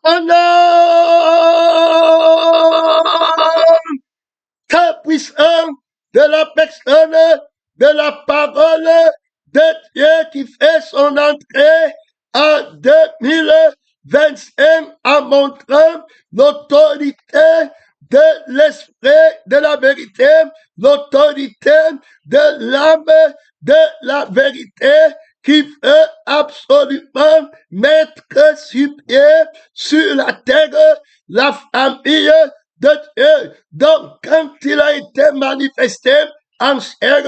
Au nom très puissant de la personne, de la parole de Dieu qui fait son entrée en 2025 en montrant l'autorité de l'esprit de la vérité, l'autorité de l'âme de la vérité qui veut absolument mettre sur pied sur la terre la famille de Dieu. Donc, quand il a été manifesté en chair,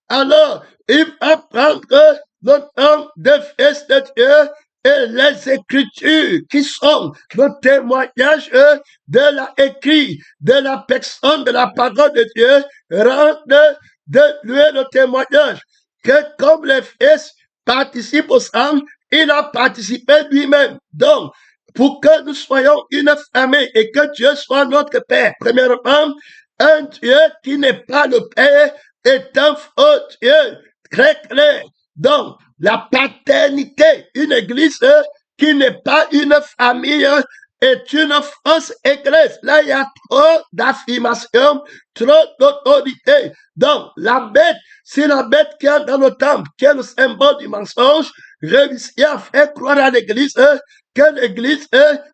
alors il va prendre le temps de fils de Dieu et les Écritures qui sont le témoignage de l'écrit, de la personne, de la parole de Dieu, rendent de lui le témoignage que comme les fils participent au sang, il a participé lui-même. Donc, pour que nous soyons une famille et que Dieu soit notre Père, premièrement, un Dieu qui n'est pas le Père est un faux Dieu, très clair. Donc, la paternité, une église qui n'est pas une famille est une fausse église. Là, il y a trop d'affirmations, trop d'autorité. Donc, la bête, c'est la bête qui est dans le temple, qui est le symbole du mensonge, réussit à faire croire à l'église que l'église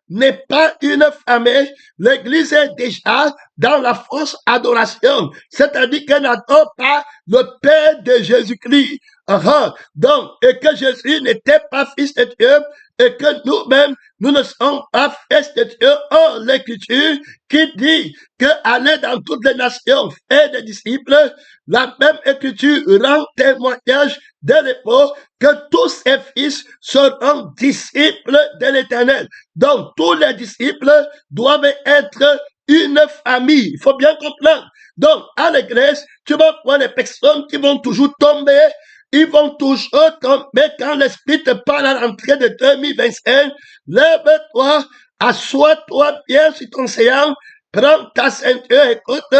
n'est pas une famille. L'église est déjà dans la fausse adoration, c'est-à-dire qu'elle n'adore pas le Père de Jésus-Christ. Donc, et que Jésus n'était pas fils de Dieu, et que nous-mêmes, nous ne sommes pas fils de Dieu. Or, l'Écriture qui dit que aller dans toutes les nations, faire des disciples, la même Écriture rend témoignage de l'époque que tous ses fils seront disciples de l'Éternel. Donc, tous les disciples doivent être une famille. Il faut bien comprendre. Donc, à l'église, tu vas voir les personnes qui vont toujours tomber. Ils vont toujours tomber quand l'Esprit te parle à l'entrée de 2025. Lève-toi, assois-toi bien sur ton séance, prends ta ceinture, écoute.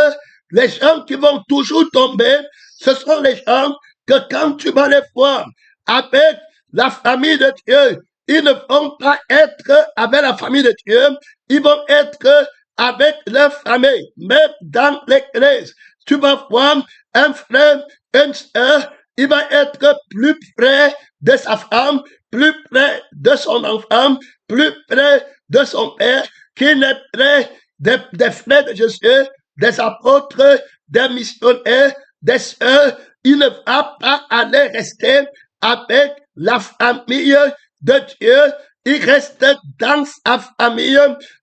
Les gens qui vont toujours tomber, ce sont les gens que quand tu vas les voir avec la famille de Dieu, ils ne vont pas être avec la famille de Dieu, ils vont être avec leur famille, même dans l'église. Tu vas voir un frère, une sœur, il va être plus près de sa femme, plus près de son enfant, plus près de son père, qu'il est près des frères de Jésus, des apôtres, des missionnaires, des sœurs. Il ne va pas aller rester avec la famille de Dieu. Il reste dans sa famille.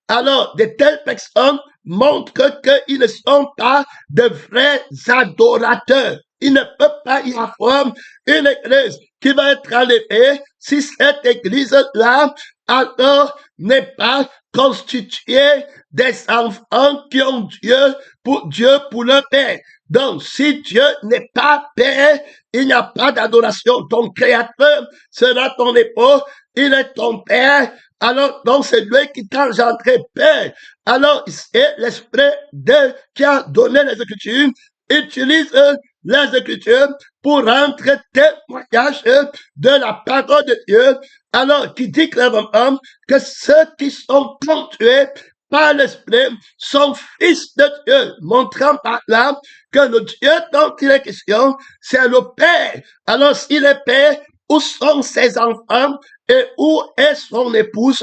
Alors, de telles personnes montrent qu'ils ne sont pas de vrais adorateurs. Il ne peut pas y avoir une église qui va être enlevée si cette église-là, alors, n'est pas constituée des enfants qui ont Dieu pour leur Père. Donc, si Dieu n'est pas Père, il n'y a pas d'adoration. Ton Créateur sera ton époux, il est ton Père. Alors, donc, c'est lui qui t'a engendré Père. Alors, c'est l'Esprit de qui a donné les Écritures, utilise les Écritures pour rendre témoignage de la parole de Dieu. Alors, qui dit clairement que ceux qui sont ponctués par l'Esprit sont fils de Dieu, montrant par là que le Dieu dont il est question, c'est le Père. Alors, s'il est Père, où sont ses enfants et où est son épouse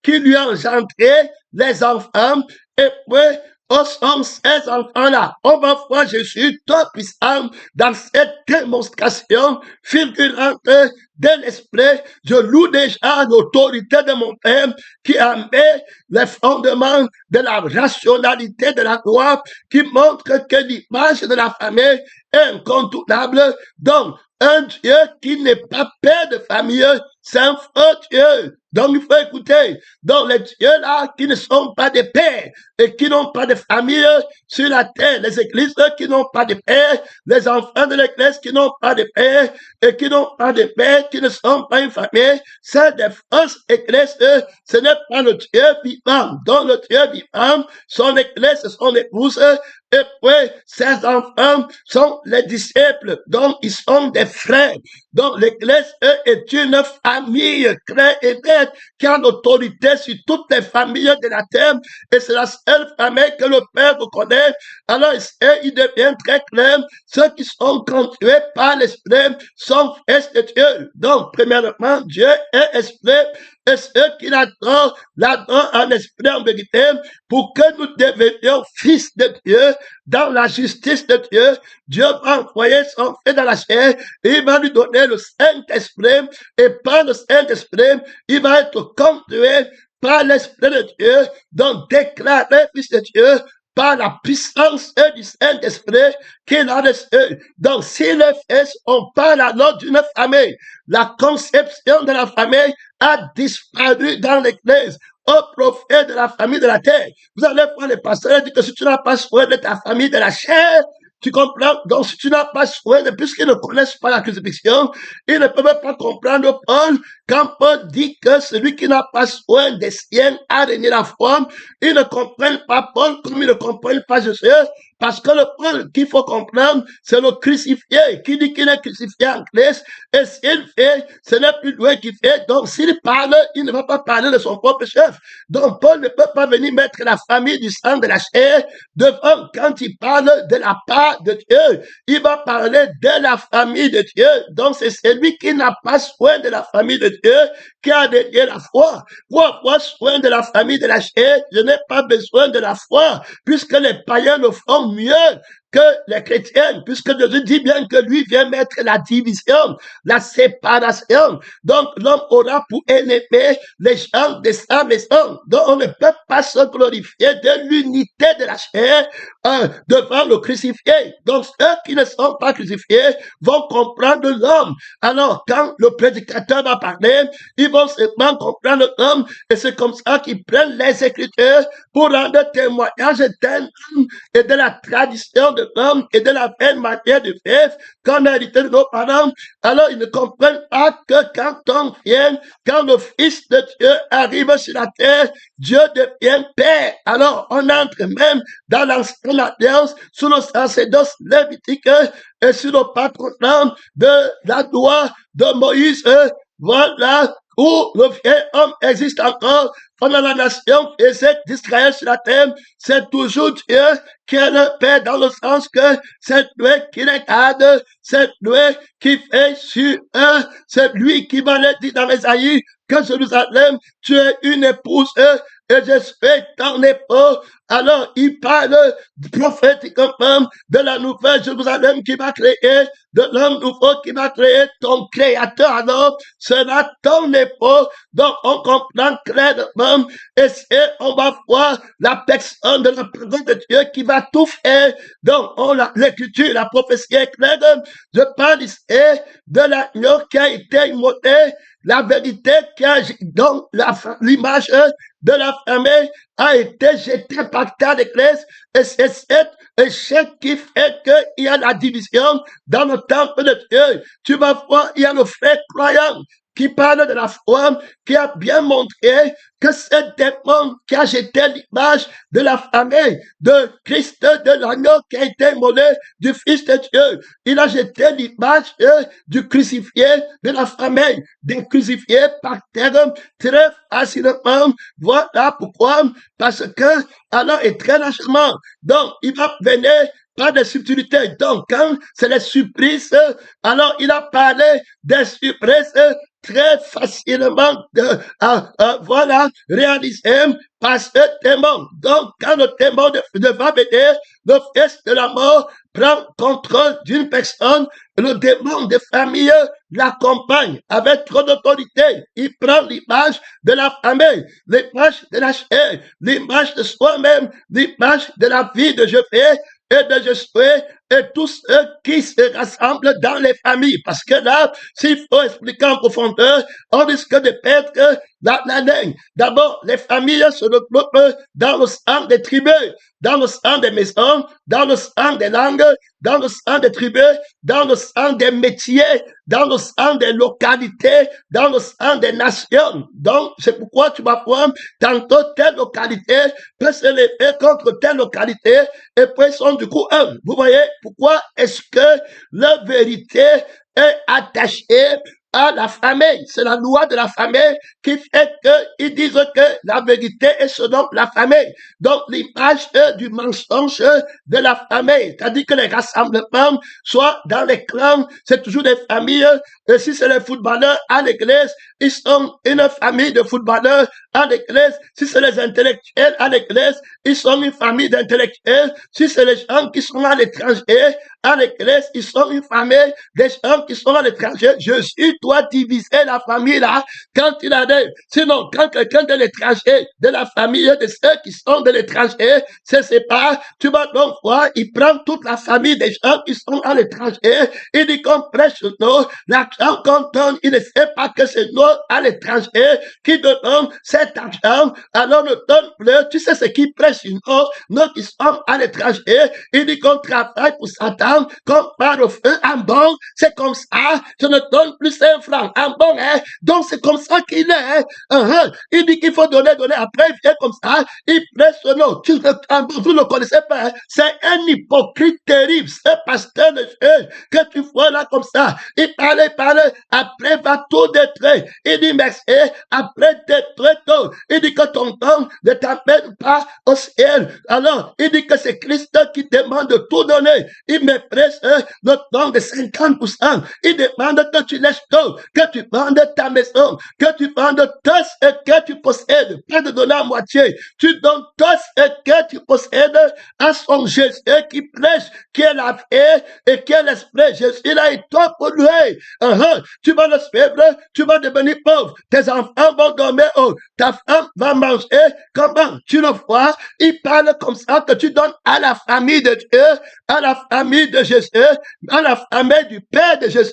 qui lui a engendré les enfants? Et puis, où sont ces enfants-là? On va voir Jésus tout puissant dans cette démonstration figurante de l'Esprit. Je loue déjà l'autorité de mon Père qui a mis les fondements de la rationalité de la loi, qui montre que l'image de la famille est incontournable. Donc, un Dieu qui n'est pas père de famille, c'est un faux Dieu. Donc, il faut écouter. Donc, les dieux-là qui ne sont pas des pères et qui n'ont pas de famille sur la terre, les églises qui n'ont pas de père, les enfants de l'église qui n'ont pas de père et qui n'ont pas de père, qui ne sont pas une famille, c'est des fausses églises. Ce n'est pas le Dieu vivant. Donc, le Dieu vivant, son église, son épouse, et puis, ses enfants sont les disciples, donc ils sont des frères. Donc, l'Église est une famille claire et nette qui a l'autorité sur toutes les familles de la terre. Et c'est la seule famille que le Père reconnaît. Alors, il devient très clair. Ceux qui sont conduits par l'Esprit sont fils de Dieu. Donc, premièrement, Dieu est Esprit. Et ceux qui l'adorent en esprit, en vérité, pour que nous devenions fils de Dieu, dans la justice de Dieu, Dieu va envoyer son Fils dans la chair, et il va lui donner le Saint-Esprit, et par le Saint-Esprit, il va être conduit par l'Esprit de Dieu, donc déclaré fils de Dieu, par la puissance du Saint-Esprit qu'il a reçu. Donc, si les fils, on parle alors d'une famille, la conception de la famille a disparu dans l'Église au profit de la famille de la terre. Vous allez voir les pasteurs dire que si tu n'as pas soin de ta famille de la chair, tu comprends? Donc, si tu n'as pas soin de, puisqu'ils ne connaissent pas la crucifixion, ils ne peuvent pas comprendre Paul. Quand Paul dit que celui qui n'a pas soin des siens a renié la foi, ils ne comprennent pas Paul comme ils ne comprennent pas Jésus. Parce que le Paul qu'il faut comprendre, c'est le crucifié, qui dit qu'il est crucifié en Christ. Et s'il fait, ce n'est plus lui qui fait. Donc, s'il parle, il ne va pas parler de son propre chef. Donc, Paul ne peut pas venir mettre la famille du sang de la chair devant quand il parle de la part de Dieu. Il va parler de la famille de Dieu. Donc, c'est celui qui n'a pas soin de la famille de Dieu qui a dédié la foi. Pour avoir soin de la famille de la chair, je n'ai pas besoin de la foi, puisque les païens le font mieux que les chrétiens, puisque Jésus dit bien que lui vient mettre la division, la séparation. Donc, l'homme aura pour ennemi les gens de sa maison. Donc, on ne peut pas se glorifier de l'unité de la chair devant le crucifié. Donc, ceux qui ne sont pas crucifiés vont comprendre l'homme. Alors, quand le prédicateur va parler, ils vont seulement comprendre l'homme, et c'est comme ça qu'ils prennent les Écritures pour rendre témoignage d'un homme et de la tradition de l'homme et de la belle manière de vivre qu'on a hérité de nos parents. Alors, ils ne comprennent pas que quand on vient, quand le Fils de Dieu arrive sur la terre, Dieu devient Père. Alors, on entre même dans l'ancienne alliance sous le sacerdoce lévitique et sous le patronat de la loi de Moïse. Voilà où le vieil homme existe encore. Pendant la nation physique d'Israël sur la terre, c'est toujours Dieu qui est le Père, dans le sens que c'est lui qui les garde, c'est lui qui fait sur eux, c'est lui qui va leur dire dans Ésaïe que Jérusalem, tu es une épouse et je suis ton époux. Alors, il parle prophétiquement de la nouvelle Jérusalem qui va créer, de l'homme nouveau qui va créer. Ton créateur, alors, sera ton époux. Donc, on comprend clairement, et on va voir la personne de la présence de Dieu qui va tout faire. Donc, l'écriture, la prophétie est claire. Je parle ici de l'agneau qui a été immolé, la vérité qui a, donc, l'image de la famille a été jetée par terre d'Église, et c'est cet échec qui fait qu'il y a la division dans le temple de Dieu. Tu vas voir, il y a le frère croyant qui parle de la foi, qui a bien montré que ce démon qui a jeté l'image de la famille de Christ, de l'agneau qui a été immolé, du Fils de Dieu, il a jeté l'image du crucifié, de la famille, des crucifiés par terre très facilement. Voilà pourquoi, parce que, alors, est très lâchement. Donc, il va venir pas de subtilité. Donc, quand c'est les surprises, alors il a parlé des surprises très facilement, voilà, réalisé par ce démon. Donc, quand le démon va venir, le fils de la mort prend contrôle d'une personne, le démon de famille l'accompagne avec trop d'autorité. Il prend l'image de la famille, l'image de la chair, l'image de soi-même, l'image de la vie de Jésus et de Josué et tous ceux qui se rassemblent dans les familles. Parce que là, s'il faut expliquer en profondeur, on risque de perdre la ligne. D'abord, les familles se regroupent dans le sang des tribus, dans le sang des maisons, dans le sang des langues, dans le sang des tribus, dans le sang des métiers, dans le sang des localités, dans le sang des nations. Donc, c'est pourquoi tu vas voir tantôt telle localité peut se lever contre telle localité et puis ils sont du coup un. Vous voyez pourquoi est-ce que la vérité est attaché à la famille. C'est la loi de la famille qui fait qu'ils disent que la vérité est selon la famille. Donc, l'image du mensonge de la famille. C'est-à-dire que les rassemblements, soit dans les clans, c'est toujours des familles. Et si c'est les footballeurs à l'église, ils sont une famille de footballeurs à l'église. Si c'est les intellectuels à l'église, ils sont une famille d'intellectuels. Si c'est les gens qui sont à l'étranger, à l'église, ils sont une famille des gens qui sont à l'étranger. Jésus doit diviser la famille là quand il arrive. Sinon, quand quelqu'un de l'étranger, de la famille de ceux qui sont de l'étranger, se sépare, tu vas donc voir, il prend toute la famille des gens qui sont à l'étranger. Il dit qu'on prêche sur nous, l'argent qu'on donne, il ne sait pas que c'est nous à l'étranger qui donnons cet argent. Alors ne donne plus. Tu sais ce qui prêche sur nous qui sommes à l'étranger. Il dit qu'on travaille pour Satan, qu'on part au feu en bon. C'est comme ça. Je ne donne plus 5 francs en bon. Donc c'est comme ça qu'il est. Il dit qu'il faut donner. Après, il vient comme ça. Il prêche sur nous. Vous ne le connaissez pas. C'est un hypocrite terrible. Ce pasteur de Dieu que tu vois là comme ça. Il parle. Après, va tout détruire. Il dit merci. Après, détruire tout. Il dit que ton temps ne t'amène pas au ciel. Alors, il dit que c'est Christ qui demande de tout donner. Il méprise le don de 50%. Il demande que tu laisses tout, que tu vendes ta maison, que tu vendes tout ce que tu possèdes. Pas de donner à moitié. Tu donnes tout ce que tu possèdes à son Jésus qui prêche, qui est la vie et qui est l'esprit. Jésus là est toi pour lui. Tu vas le suivre, tu vas devenir pauvre. Tes enfants vont dormir haut. Ta femme va manger. Comment tu le vois? Il parle comme ça que tu donnes à la famille de Dieu, à la famille de Jésus, à la famille du Père de Jésus,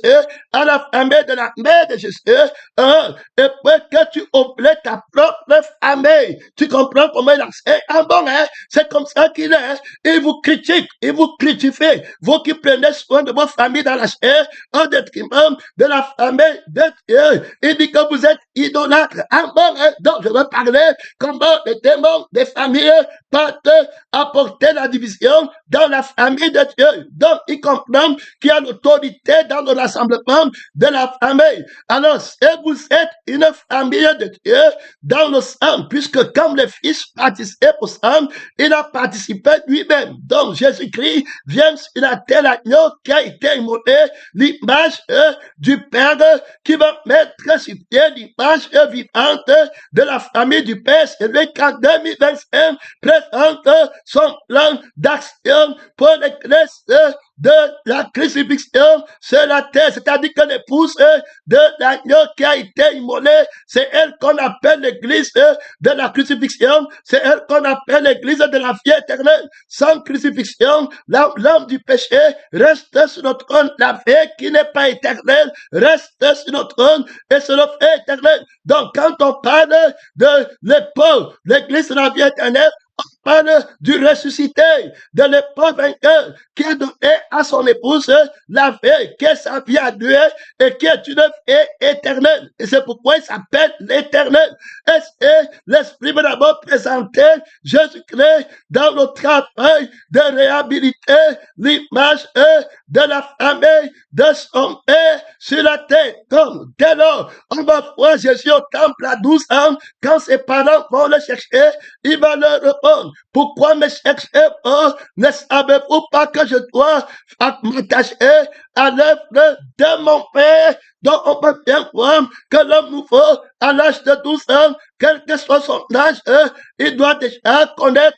à la famille de la mère de Jésus, et puis que tu oublies ta propre famille. Tu comprends comment il a fait? Bon, c'est comme ça qu'il est. Il vous critique, il vous critifie. Vous qui prenez soin de vos familles dans la chair, en détriment de la famille de Dieu. Il dit que vous êtes idolâtres. Bon, donc je veux parler comment les démons des familles peuvent apporter la division dans la famille de Dieu. Donc, il comprend qu'il y a l'autorité dans le rassemblement de la famille. Alors, si vous êtes une famille de Dieu dans le sang, puisque comme le Fils participait au sang, il a participé lui-même. Donc, Jésus-Christ vient sur la terre l'agneau qui a été immolé, l'image du Père qui va mettre sur pied l'image vivante de la famille du Père. C'est lui qui en 2025 présente son plan d'action pour l'église de la crucifixion sur la terre, c'est-à-dire que l'épouse de l'agneau qui a été immolé, c'est elle qu'on appelle l'église de la crucifixion, c'est elle qu'on appelle l'église de la vie éternelle. Sans crucifixion, l'homme du péché reste sur notre trône, la vie qui n'est pas éternelle reste sur notre trône et sur notre vie éternelle. Donc, quand on parle de l'épaule, l'église de la vie éternelle, on parle du ressuscité, de l'époux vainqueur qui a donné à son épouse la vie, qui est sa vie à Dieu et qui est une vie éternelle. Et c'est pourquoi il s'appelle l'éternel. Et l'Esprit m'a d'abord présenté Jésus-Christ dans le travail de réhabiliter l'image de la famille de son Père sur la terre. Comme dès lors, on va voir Jésus au temple à 12 ans, quand ses parents vont le chercher, il va leur répondre, pourquoi me cherchez-vous? Ne savez-vous pas que je dois m'attacher à l'œuvre de mon Père? Donc on peut bien voir que l'homme nouveau, à l'âge de 12 ans, quel que soit son âge, il doit déjà connaître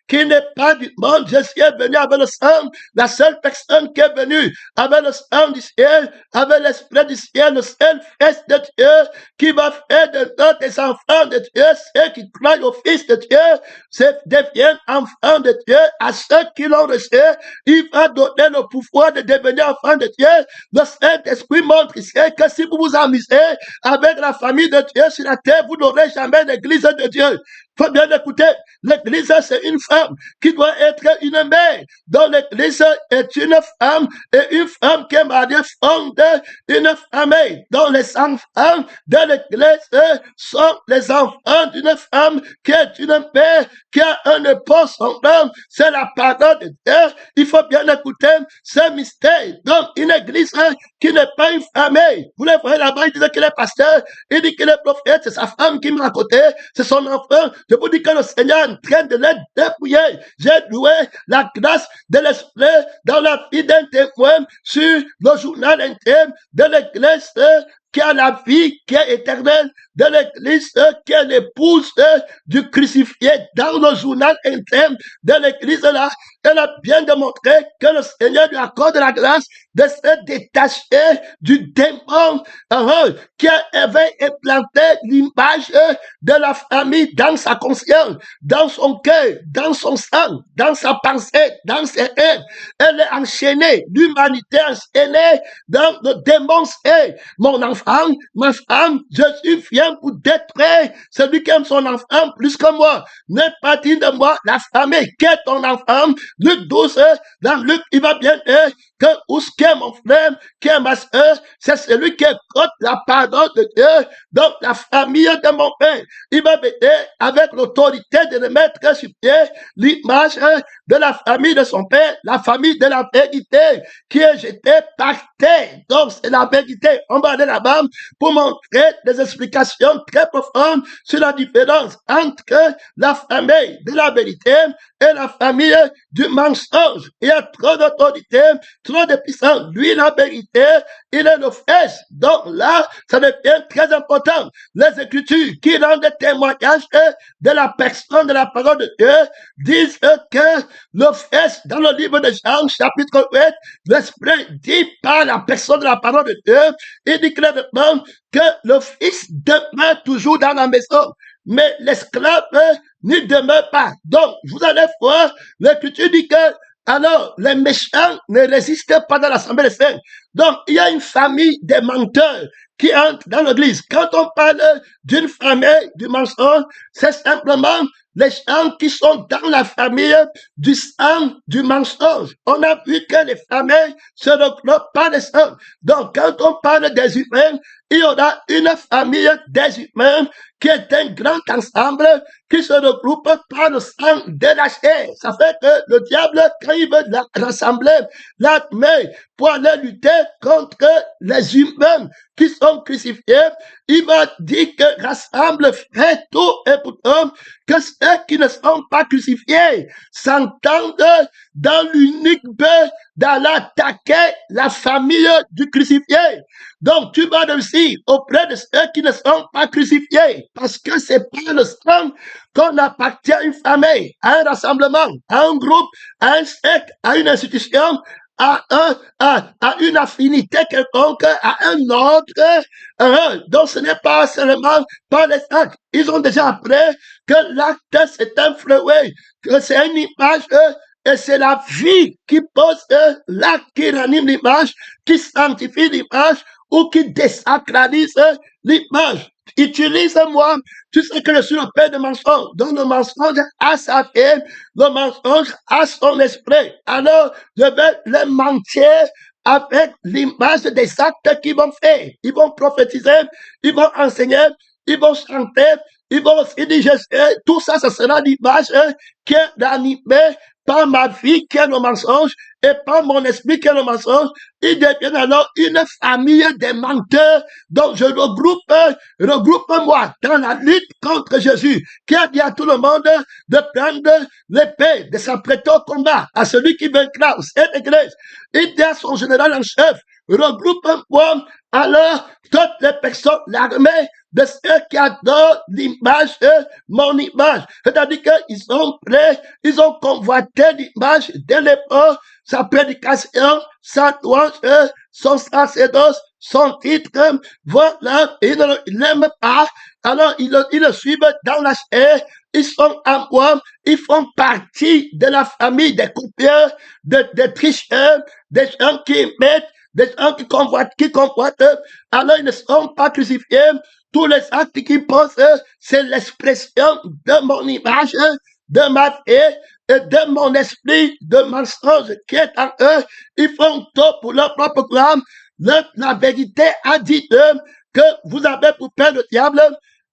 qu'il n'est pas du monde. Jésus est venu avec le sang, la seule personne qui est venue avec le sang du ciel, avec l'esprit du ciel, le seul Fils de Dieu, qui va faire de nous des enfants de Dieu, ceux qui croient au Fils de Dieu, deviennent enfants de Dieu. À ceux qui l'ont reçu, il va donner le pouvoir de devenir enfants de Dieu. Le Saint-Esprit montre ici que si vous vous amusez avec la famille de Dieu sur la terre, vous n'aurez jamais l'église de Dieu. Faut bien écouter. L'église, c'est une femme qui doit être une mère. Donc l'église est une femme et une femme qui est mariée fonde une famille. Donc les enfants de l'église sont les enfants d'une femme qui est une mère, qui a un époux, son homme. C'est la parole de Dieu. Il faut bien écouter ce mystère. Donc une église qui n'est pas une famille. Vous le voyez là-bas, il dit qu'il est pasteur, il dit qu'il est prophète, c'est sa femme qui m'a à côté, c'est son enfant. Je vous dis que le Seigneur est en train de les dépouiller. J'ai loué la grâce de l'Esprit dans la vie d'un témoin sur le journal intime de l'église qui a la vie qui est éternelle, de l'église qui est l'épouse du crucifié. Dans le journal intime de l'église là, elle a bien démontré que le Seigneur lui accorde la grâce de se détacher du démon qui avait implanté l'image de la famille dans sa conscience, dans son cœur, dans son sang, dans sa pensée, dans ses rêves. Elle est enchaînée, l'humanité est enchaînée dans le démon. C'est mon enfant, ma femme, Jésus vient pour détruire celui qui aime son enfant plus que moi. Ne pas dire de moi, la famille qui est ton enfant. Luc 12, dans Luc, il va bien dire que où ce qui est mon frère, qui est ma soeur, c'est celui qui écoute la parole de Dieu. Donc la famille de mon père, il va m'aider avec l'autorité de le mettre sur pied l'image de la famille de son père, la famille de la vérité qui est jetée par terre. Donc c'est la vérité. On va aller là-bas pour montrer des explications très profondes sur la différence entre la famille de la vérité et la famille du mensonge. Il y a trop d'autorité, trop de puissance. Lui, la vérité, il est le fils. Donc là, ça devient très important. Les Écritures qui rendent témoignage de la personne de la parole de Dieu disent que le fils, dans le livre de Jean, chapitre 8, l'Esprit dit par la personne de la parole de Dieu, il dit clairement que le fils demeure toujours dans la maison, mais l'esclave n'y demeure pas. Donc, vous allez voir, l'Écriture dit que alors les méchants ne résistent pas dans l'assemblée des saints. Donc, il y a une famille des menteurs qui entrent dans l'église. Quand on parle d'une famille du mensonge, c'est simplement les gens qui sont dans la famille du sang du mensonge. On a vu que les familles se regroupent par les sangs. Donc, quand on parle des humains, il y aura une famille des humains qui est un grand ensemble qui se regroupe par le sang de la chair. Ça fait que le diable, quand il veut rassembler l'armée pour aller lutter contre les humains qui sont crucifiés, il va dire que rassemble frère tout et pour tout, que ceux qui ne sont pas crucifiés s'entendent dans l'unique but d'aller attaquer la famille du crucifié. Donc, tu vas réussir auprès de ceux qui ne sont pas crucifiés, parce que c'est par le sang qu'on appartient à une famille, à un rassemblement, à un groupe, à un secte, à une institution, à une affinité quelconque, à un ordre. Donc, ce n'est pas seulement par les actes. Ils ont déjà appris que l'acte, c'est un fruit, que c'est une image, et c'est la vie qui pose l'acte, qui ranime l'image, qui sanctifie l'image, ou qui désacralise l'image. Utilise-moi, tu sais que je suis le père de mensonge. Donc le mensonge a sa vie, le mensonge a son esprit. Alors, je vais le mentir avec l'image des actes qu'ils vont faire. Ils vont prophétiser, ils vont enseigner, ils vont chanter, ils vont aussi dire, tout ça, ce sera l'image qui est animée par ma vie qui est le mensonge et par mon esprit qui est le mensonge. Ils deviennent alors une famille des menteurs. Donc je regroupe-moi dans la lutte contre Jésus, qui a dit à tout le monde de prendre l'épée, de s'apprêter au combat à celui qui vaincra au sein de l'église. Il dit à son général en chef, regroupe-moi alors toutes les personnes, l'armée de ceux qui adorent l'image de mon image. C'est-à-dire qu'ils sont prêts, ils ont convoité l'image de l'époque, sa prédication, sa louange, son sacerdoce, son titre, voilà, ils ne l'aiment pas, alors ils le suivent dans la chair, ils sont à moi, ils font partie de la famille des coupeurs, des tricheurs, des gens qui mettent, des gens qui convoitent, alors ils ne sont pas crucifiés. tous les actes qu'ils posent, c'est l'expression de mon image, de ma vie et de mon esprit de mensonge qui est en eux. Ils font tout pour leur propre gloire. La vérité a dit eux que vous avez pour père le diable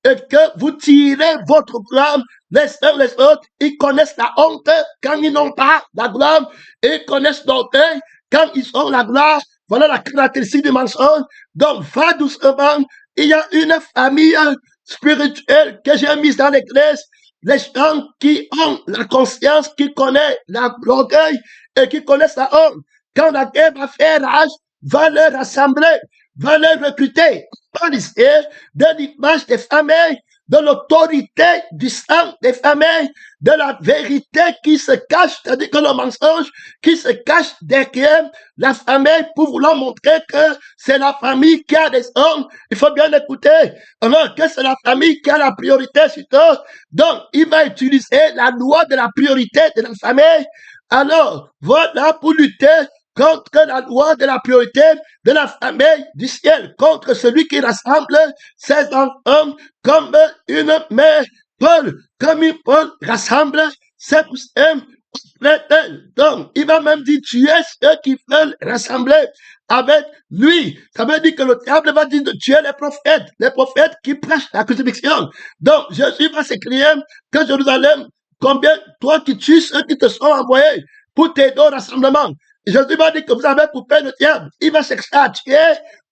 et que vous tirez votre gloire les uns les autres. Ils connaissent la honte quand ils n'ont pas la gloire et ils connaissent l'orgueil quand ils ont la gloire. Voilà la caractéristique du mensonge. Donc, va doucement. Il y a une famille spirituelle que j'ai mise dans l'église. Les gens qui ont la conscience, qui connaissent l'orgueil et qui connaissent la honte. Quand la guerre va faire rage, va les rassembler, va les recruter. Pas ici de l'image des familles, de l'autorité du sang des familles, de la vérité qui se cache, c'est-à-dire que le mensonge qui se cache derrière la famille pour vouloir montrer que c'est la famille qui a des hommes. Il faut bien écouter. Alors que c'est la famille qui a la priorité sur tout. Donc, il va utiliser la loi de la priorité de la famille. Alors, voilà pour lutter contre la loi de la priorité de la famille du ciel, contre celui qui rassemble ses enfants comme une mère. Paul, comme Paul rassemble ses poussins. Donc, il va même dire, tu es ceux qui veulent rassembler avec lui. Ça veut dire que le diable va dire de tuer les prophètes qui prêchent la crucifixion. Donc, Jésus va s'écrire que Jérusalem, combien toi qui tues ceux qui te sont envoyés pour t'aider au rassemblement. Jésus va dire que vous avez pour père le diable. Il va chercher à tuer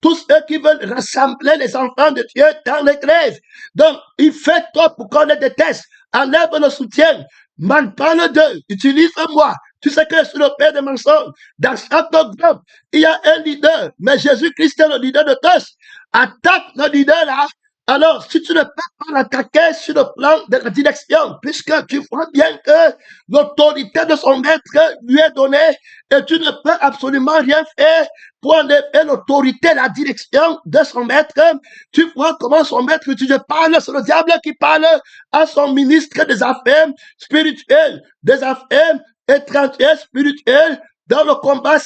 tous ceux qui veulent rassembler les enfants de Dieu dans l'église. Donc, il fait tout pour qu'on les déteste. Enlève le soutien. Man parle d'eux. Utilise-moi. Tu sais que je suis le père des mensonges. Dans chaque groupe, il y a un leader. Mais Jésus-Christ est le leader de tous. Attaque le leader là. Alors, si tu ne peux pas l'attaquer sur le plan de la direction, puisque tu vois bien que l'autorité de son maître lui est donnée et tu ne peux absolument rien faire pour enlever l'autorité, la direction de son maître, tu vois comment son maître, tu te parles, c'est le diable qui parle à son ministre des affaires spirituelles, des affaires étrangères spirituelles. Dans le combat,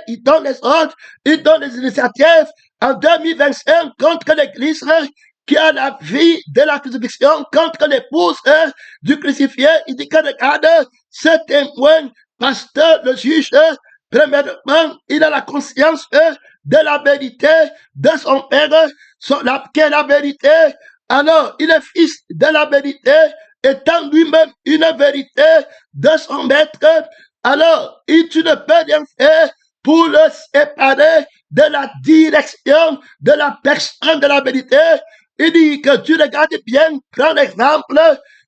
il donne les ordres, il donne les initiatives en 2025 contre l'église qui a la vie de la crucifixion, contre l'épouse du crucifié. Il dit que regarde, ce témoin, pasteur, le juge, premièrement, il a la conscience de la vérité de son père, qui est la vérité. Alors, il est fils de la vérité, étant lui-même une vérité de son maître. Alors, tu ne peux rien faire pour le séparer de la direction de la personne de la vérité. Il dit que tu regardes bien, prends l'exemple,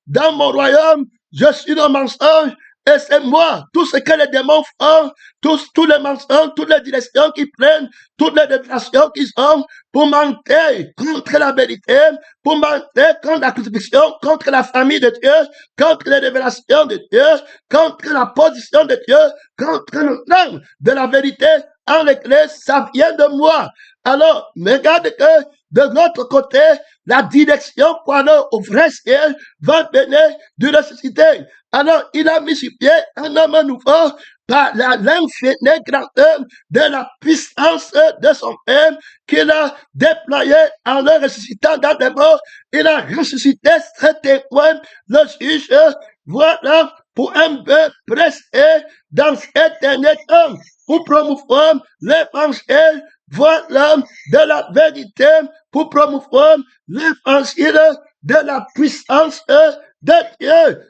dans mon royaume, je suis le mensonge, et c'est moi, tout ce que les démons font, tous les mensonges, toutes les directions qu'ils prennent, toutes les déviations qu'ils ont, pour mentir contre la vérité, pour mentir contre la crucifixion, contre la famille de Dieu, contre les révélations de Dieu, contre la position de Dieu, contre le plan de la vérité en l'église, ça vient de moi. Alors, regarde que de l'autre côté, la direction pour aller au vrai ciel va venir de ressuscité. Alors, il a mis sur pied un homme nouveau par l'infinie grandeur de la puissance de son Père qu'il a déployé en le ressuscitant dans des morts. Il a ressuscité ce témoin, le juge, voilà, pour un peu pressé dans cet dernier temps, pour promouvoir l'évangile, voilà, de la vérité, pour promouvoir l'évangile de la puissance de Dieu.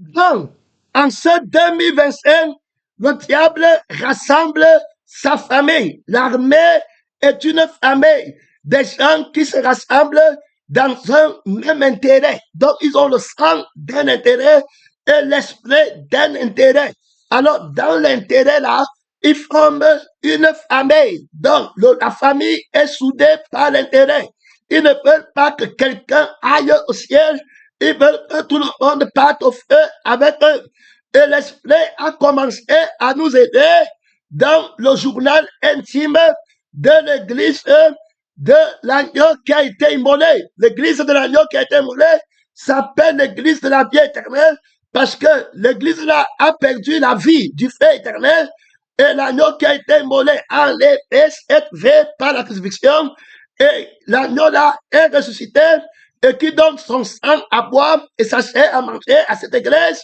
Donc, en ce 2025, le diable rassemble sa famille. L'armée est une famille. Des gens qui se rassemblent dans un même intérêt. Donc, ils ont le sang d'un intérêt et l'esprit d'un intérêt. Alors, dans l'intérêt là, ils forment une famille. Donc, la famille est soudée par l'intérêt. Ils ne veulent pas que quelqu'un aille au ciel. Ils veulent que tout le monde parte au feu avec eux. Et l'esprit a commencé à nous aider dans le journal intime de l'église de l'agneau qui a été immolé. L'église de l'agneau qui a été immolé s'appelle l'église de la vie éternelle parce que l'église là a perdu la vie du fait éternel et l'agneau qui a été immolé enlevé, élevé par la crucifixion, et l'agneau là est ressuscité, et qui donne son sang à boire et sa chair à manger à cette église.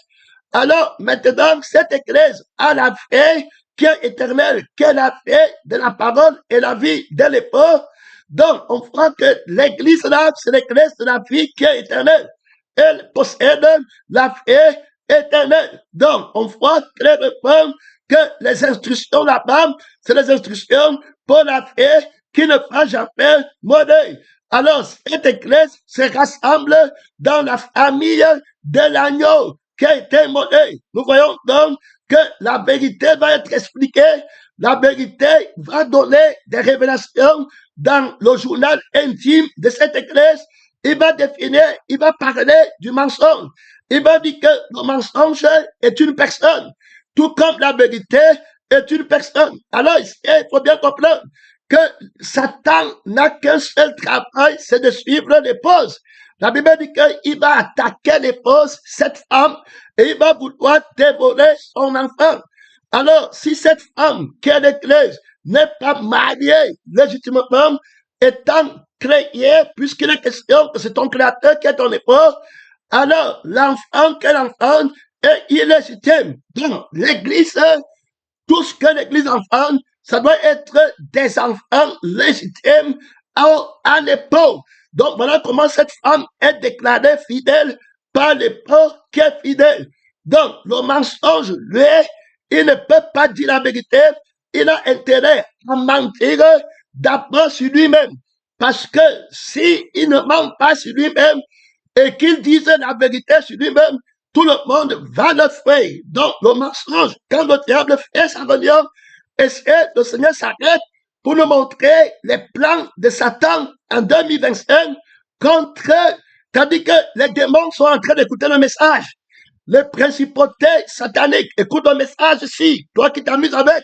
Alors maintenant, cette église a la vie qui est éternelle, qui est la vie de la parole et la vie de l'époque. Donc, on voit que l'église là, c'est l'église de la vie qui est éternelle. Elle possède la vie éternelle. Donc, on voit clairement que les instructions là-bas, c'est les instructions pour la vie qui ne va jamais mourir. Alors, cette église se rassemble dans la famille de l'agneau qui a été immolé. Nous voyons donc que la vérité va être expliquée, la vérité va donner des révélations dans le journal intime de cette église. Il va définir, il va parler du mensonge. Il va dire que le mensonge est une personne, tout comme la vérité est une personne. Alors, il faut bien comprendre que Satan n'a qu'un seul travail, c'est de suivre l'épouse. La Bible dit qu'il va attaquer l'épouse, cette femme, et il va vouloir dévorer son enfant. Alors, si cette femme qui est l'église n'est pas mariée légitimement, étant créée, puisqu'il est question que c'est ton créateur qui est ton épouse, alors l'enfant qu'est l'enfant est illégitime. Donc, l'église, tout ce que l'église enfante, ça doit être des enfants légitimes à l'époque. Donc voilà comment cette femme est déclarée fidèle par l'époque qui est fidèle. Donc le mensonge, lui, il ne peut pas dire la vérité, il a intérêt à mentir d'abord sur lui-même. Parce que s'il ne ment pas sur lui-même et qu'il dise la vérité sur lui-même, tout le monde va le faire. Donc le mensonge, quand le diable fait sa réunion, et le Seigneur s'arrête pour nous montrer les plans de Satan en 2025 contre, c'est-à-dire que les démons sont en train d'écouter le message. Les principautés sataniques écoutent le message ici. Toi qui t'amuses avec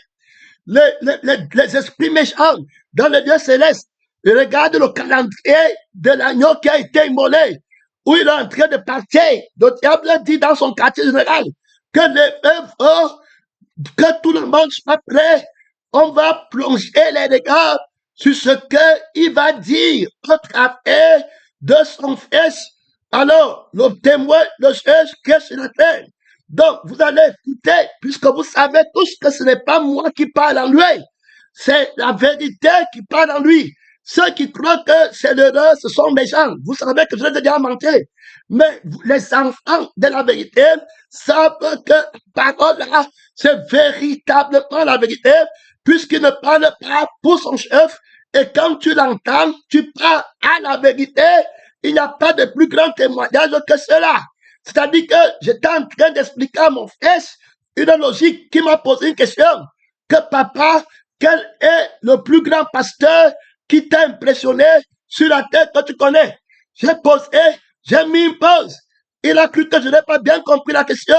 les esprits méchants dans les lieux célestes. Et regarde le calendrier de l'agneau qui a été immolé, où il est en train de partir. Le diable dit dans son quartier général que les œuvres, que tout le monde soit prêt. On va plonger les regards sur ce qu'il va dire au travers de son fils. Alors, le témoin, le juge qui est sur la terre. Donc, vous allez écouter, puisque vous savez tous que ce n'est pas moi qui parle en lui. C'est la vérité qui parle en lui. Ceux qui croient que c'est l'erreur, ce sont mes gens. Vous savez que je l'ai déjà menti. Mais les enfants de la vérité savent que la parole là, c'est véritablement la vérité, puisqu'il ne parle pas pour son chef. Et quand tu l'entends, tu parles à la vérité. Il n'y a pas de plus grand témoignage que cela. C'est-à-dire que j'étais en train d'expliquer à mon fils une logique qui m'a posé une question. Que papa, quel est le plus grand pasteur qui t'a impressionné sur la terre que tu connais? J'ai posé, j'ai mis une pause. Il a cru que je n'ai pas bien compris la question.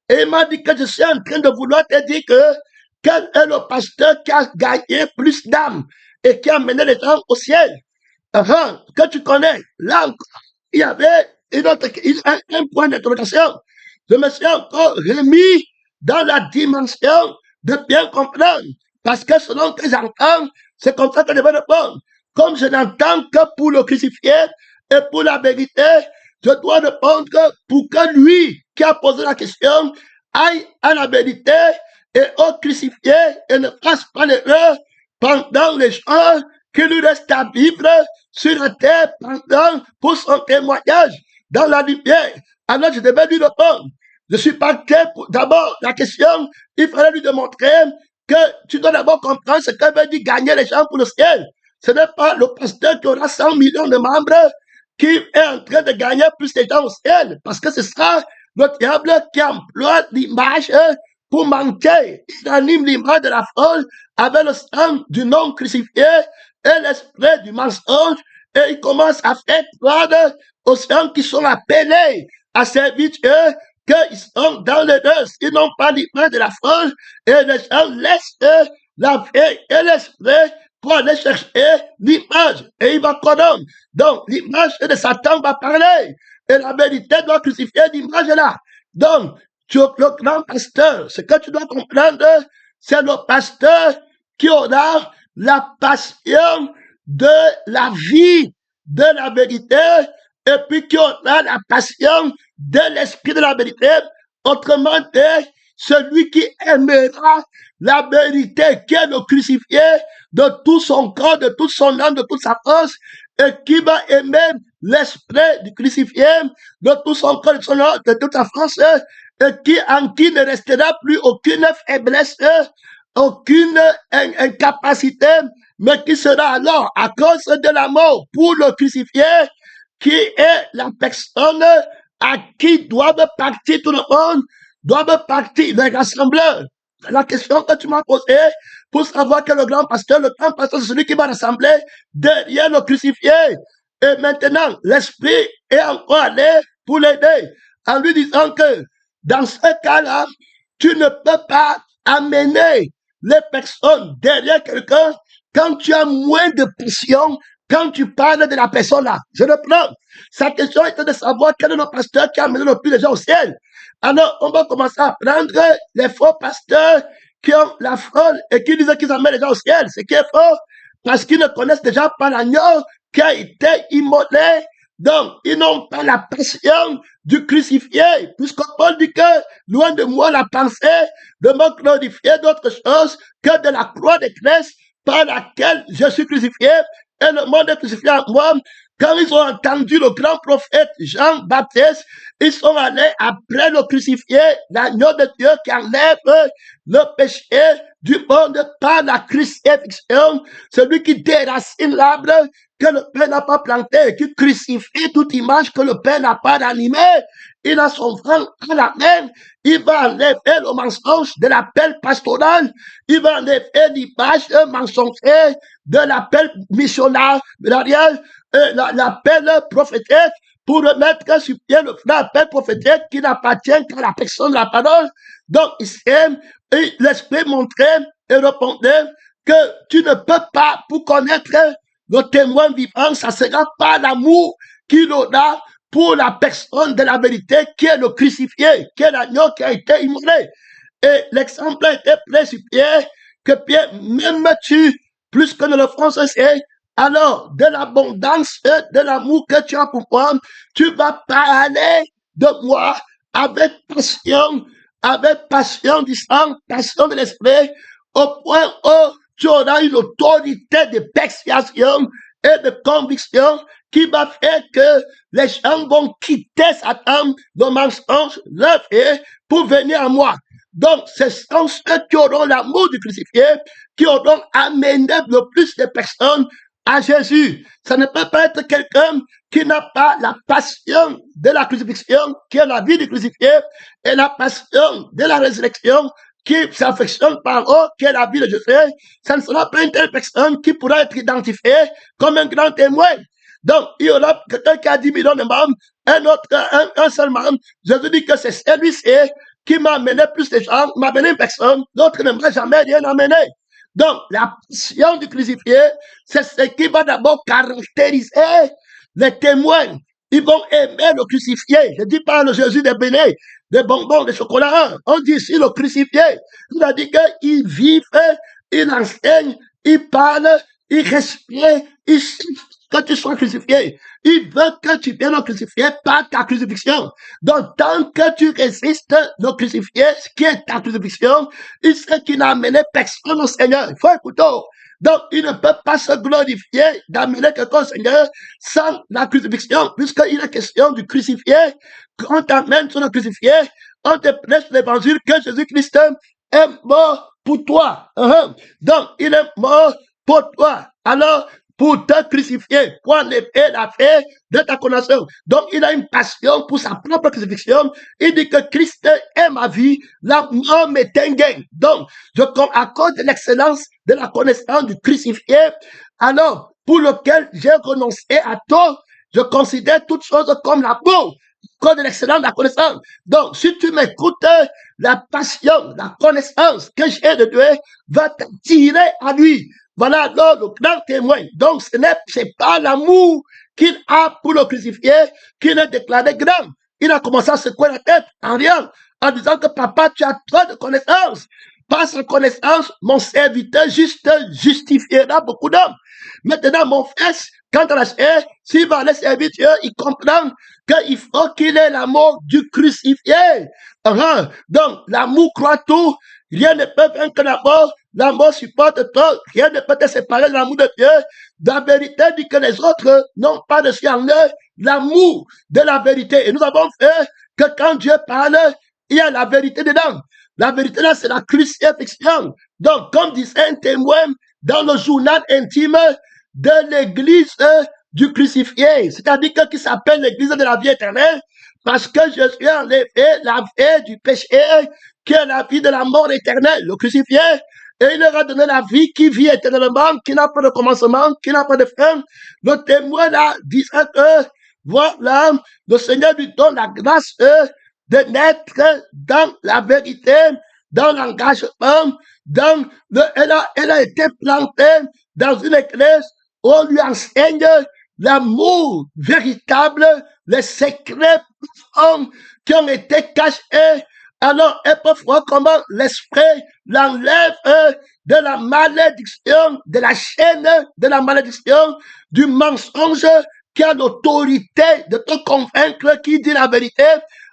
Et il m'a dit que je suis en train de vouloir te dire que quel est le pasteur qui a gagné plus d'âmes et qui a mené les gens au ciel? Avant que tu connais, là, il y avait un point d'interrogation. Je me suis encore remis dans la dimension de bien comprendre. Parce que selon tes enfants, c'est comme ça que je vais répondre. Comme je n'entends que pour le crucifié et pour la vérité, je dois répondre que pour que lui qui a posé la question aille à la vérité et au crucifié et ne fasse pas l'erreur pendant les jours qui lui reste à vivre sur la terre pendant pour son témoignage dans la lumière. Alors je devais lui répondre. Je suis parti pour d'abord la question, il fallait lui démontrer que tu dois d'abord comprendre ce que veut dire gagner les gens pour le ciel. Ce n'est pas le pasteur qui aura 100 millions de membres qui est en train de gagner plus de gens au ciel, parce que ce sera le diable qui emploie l'image pour manquer. Il anime l'image de la folle avec le sang du non crucifié et l'esprit du mensonge, et il commence à faire croire aux gens qui sont appelés à servir Dieu qu'ils sont dans le deuil, ils n'ont pas l'image de la folle, et les gens laissent la vie et l'esprit pour aller chercher l'image, et il va corrompre. Donc, l'image de Satan va parler, et la vérité doit crucifier l'image là. Donc, le grand pasteur, ce que tu dois comprendre, c'est le pasteur qui aura la passion de la vie, de la vérité, et puis qui aura la passion de l'esprit de la vérité. Autrement dit, celui qui aimera la vérité, qui est le crucifié de tout son corps, de toute son âme, de toute sa force, et qui va aimer l'esprit du crucifié de tout son corps, de son âme, de toute sa force, et en qui ne restera plus aucune faiblesse, aucune incapacité, mais qui sera alors, à cause de la mort pour le crucifié, qui est la personne à qui doivent partir tout le monde, doivent partir les rassembleurs. C'est la question que tu m'as posée pour savoir que le grand pasteur, c'est celui qui va rassembler derrière le crucifié. Et maintenant, l'esprit est encore allé pour l'aider en lui disant que dans ce cas-là, tu ne peux pas amener les personnes derrière quelqu'un quand tu as moins de pression, quand tu parles de la personne-là. Je reprends. Sa question était de savoir quel est le pasteur qui a amené le plus de gens au ciel. Alors, on va commencer à prendre les faux pasteurs qui ont la fraude et qui disent qu'ils amènent les gens au ciel. Ce qui est faux, parce qu'ils ne connaissent déjà pas l'agneau qui a été immolé. Donc, ils n'ont pas la passion du crucifié, puisque Paul dit que, loin de moi la pensée de me glorifier d'autre chose que de la croix de Christ par laquelle je suis crucifié, et le monde est crucifié en moi. Quand ils ont entendu le grand prophète Jean-Baptiste, ils sont allés après le crucifié, l'agneau de Dieu qui enlève le péché du monde par la crucifixion, celui qui déracine l'arbre que le Père n'a pas planté, qui crucifie toute image que le Père n'a pas animée. Il a son franc à la main, il va enlever le mensonge de l'appel pastoral, il va enlever l'image mensongère de l'appel missionnaire, l'appel prophétique, pour remettre sur pied le vrai appel prophétique qui n'appartient qu'à la personne de la parole. Donc, l'esprit montrait et répondait que tu ne peux pas, pour connaître le témoin vivant, ça sera pas l'amour qu'il aura pour la personne de la vérité qui est le crucifié, qui est l'agneau qui a été immolé. Et l'exemple a été pris sur Pierre, que Pierre, même tu, plus que ne le feront ceci, alors de l'abondance de l'amour que tu as pour moi, tu vas parler de moi avec passion du sang, passion de l'esprit, au point où tu auras une autorité de persuasion et de conviction qui va faire que les gens vont quitter Satan, le mensonge, leur fait pour venir à moi. Donc, ce sont ceux qui auront l'amour du crucifié, qui auront amené le plus de personnes à Jésus. Ça ne peut pas être quelqu'un qui n'a pas la passion de la crucifixion, qui a la vie du crucifié, et la passion de la résurrection, qui s'affectionne par eux, qui est la vie de Jésus. Ça ne sera pas une telle personne qui pourra être identifiée comme un grand témoin. Donc, il y aura quelqu'un qui a 10 millions de membres, un seul membre. Jésus dit que c'est celui-ci qui m'a amené plus de gens, m'a amené une personne, l'autre ne m'a jamais rien amené. Donc, la passion du crucifié, c'est ce qui va d'abord caractériser les témoins. Ils vont aimer le crucifié. Je ne dis pas le Jésus des bénis, des bonbons, des chocolats. On dit ici le crucifié. Il a dit qu'il vit, il enseigne, il parle, il respire, il que tu sois crucifié. Il veut que tu viennes le crucifier par ta crucifixion. Donc, tant que tu résistes le crucifié, ce qui est ta crucifixion, il sait qu'il n'a amené personne au Seigneur. Il faut écouter. Donc, il ne peut pas se glorifier d'amener quelqu'un au Seigneur sans la crucifixion, puisqu'il est question du crucifié. Quand on t'amène sur le crucifié, on te prêche l'évangile que Jésus-Christ est mort pour toi. Donc, il est mort pour toi. Alors, pour te crucifier, pour enlever la fait de ta connaissance. Donc, il a une passion pour sa propre crucifixion. Il dit que Christ est ma vie, la mort m'est un gain. Donc, à cause de l'excellence de la connaissance du crucifié, alors, pour lequel j'ai renoncé à tout, je considère toutes choses comme la boue, à cause de l'excellence de la connaissance. Donc, si tu m'écoutes, la passion, la connaissance que j'ai de Dieu va t'attirer à lui. Voilà alors le grand témoin. Donc, ce n'est pas l'amour qu'il a pour le crucifié qu'il est déclaré grand. Il a commencé à secouer la tête en rien, en disant que papa, tu as trop de connaissances. par sa connaissance, mon serviteur juste justifiera beaucoup d'hommes. Maintenant, mon fils, quant à la chair, s'il va aller servir Dieu, il comprend qu'il faut qu'il ait l'amour du crucifié. Donc, l'amour croit tout. Rien ne peut vaincre la mort. La mort supporte tout. Rien ne peut te séparer de l'amour de Dieu. La vérité dit que les autres n'ont pas de en eux l'amour de la vérité. Et nous avons fait que quand Dieu parle, il y a la vérité dedans. La vérité là, c'est la crucifixion. Donc, comme disait un témoin dans le journal intime de l'église du crucifié, c'est-à-dire que qui s'appelle l'église de la vie éternelle, parce que je suis en effet la vie du péché, qui est la vie de la mort éternelle, le crucifié, et il leur a donné la vie qui vit éternellement, qui n'a pas de commencement, qui n'a pas de fin. Le témoin là disait que, voilà, le Seigneur lui donne la grâce de naître dans la vérité, dans l'engagement, elle a été plantée dans une église où on lui enseigne l'amour véritable, les secrets profonds qui ont été cachés. Alors, elle peut voir comment l'esprit l'enlève de la malédiction, de la chaîne, de la malédiction, du mensonge qui a l'autorité de te convaincre qui dit la vérité,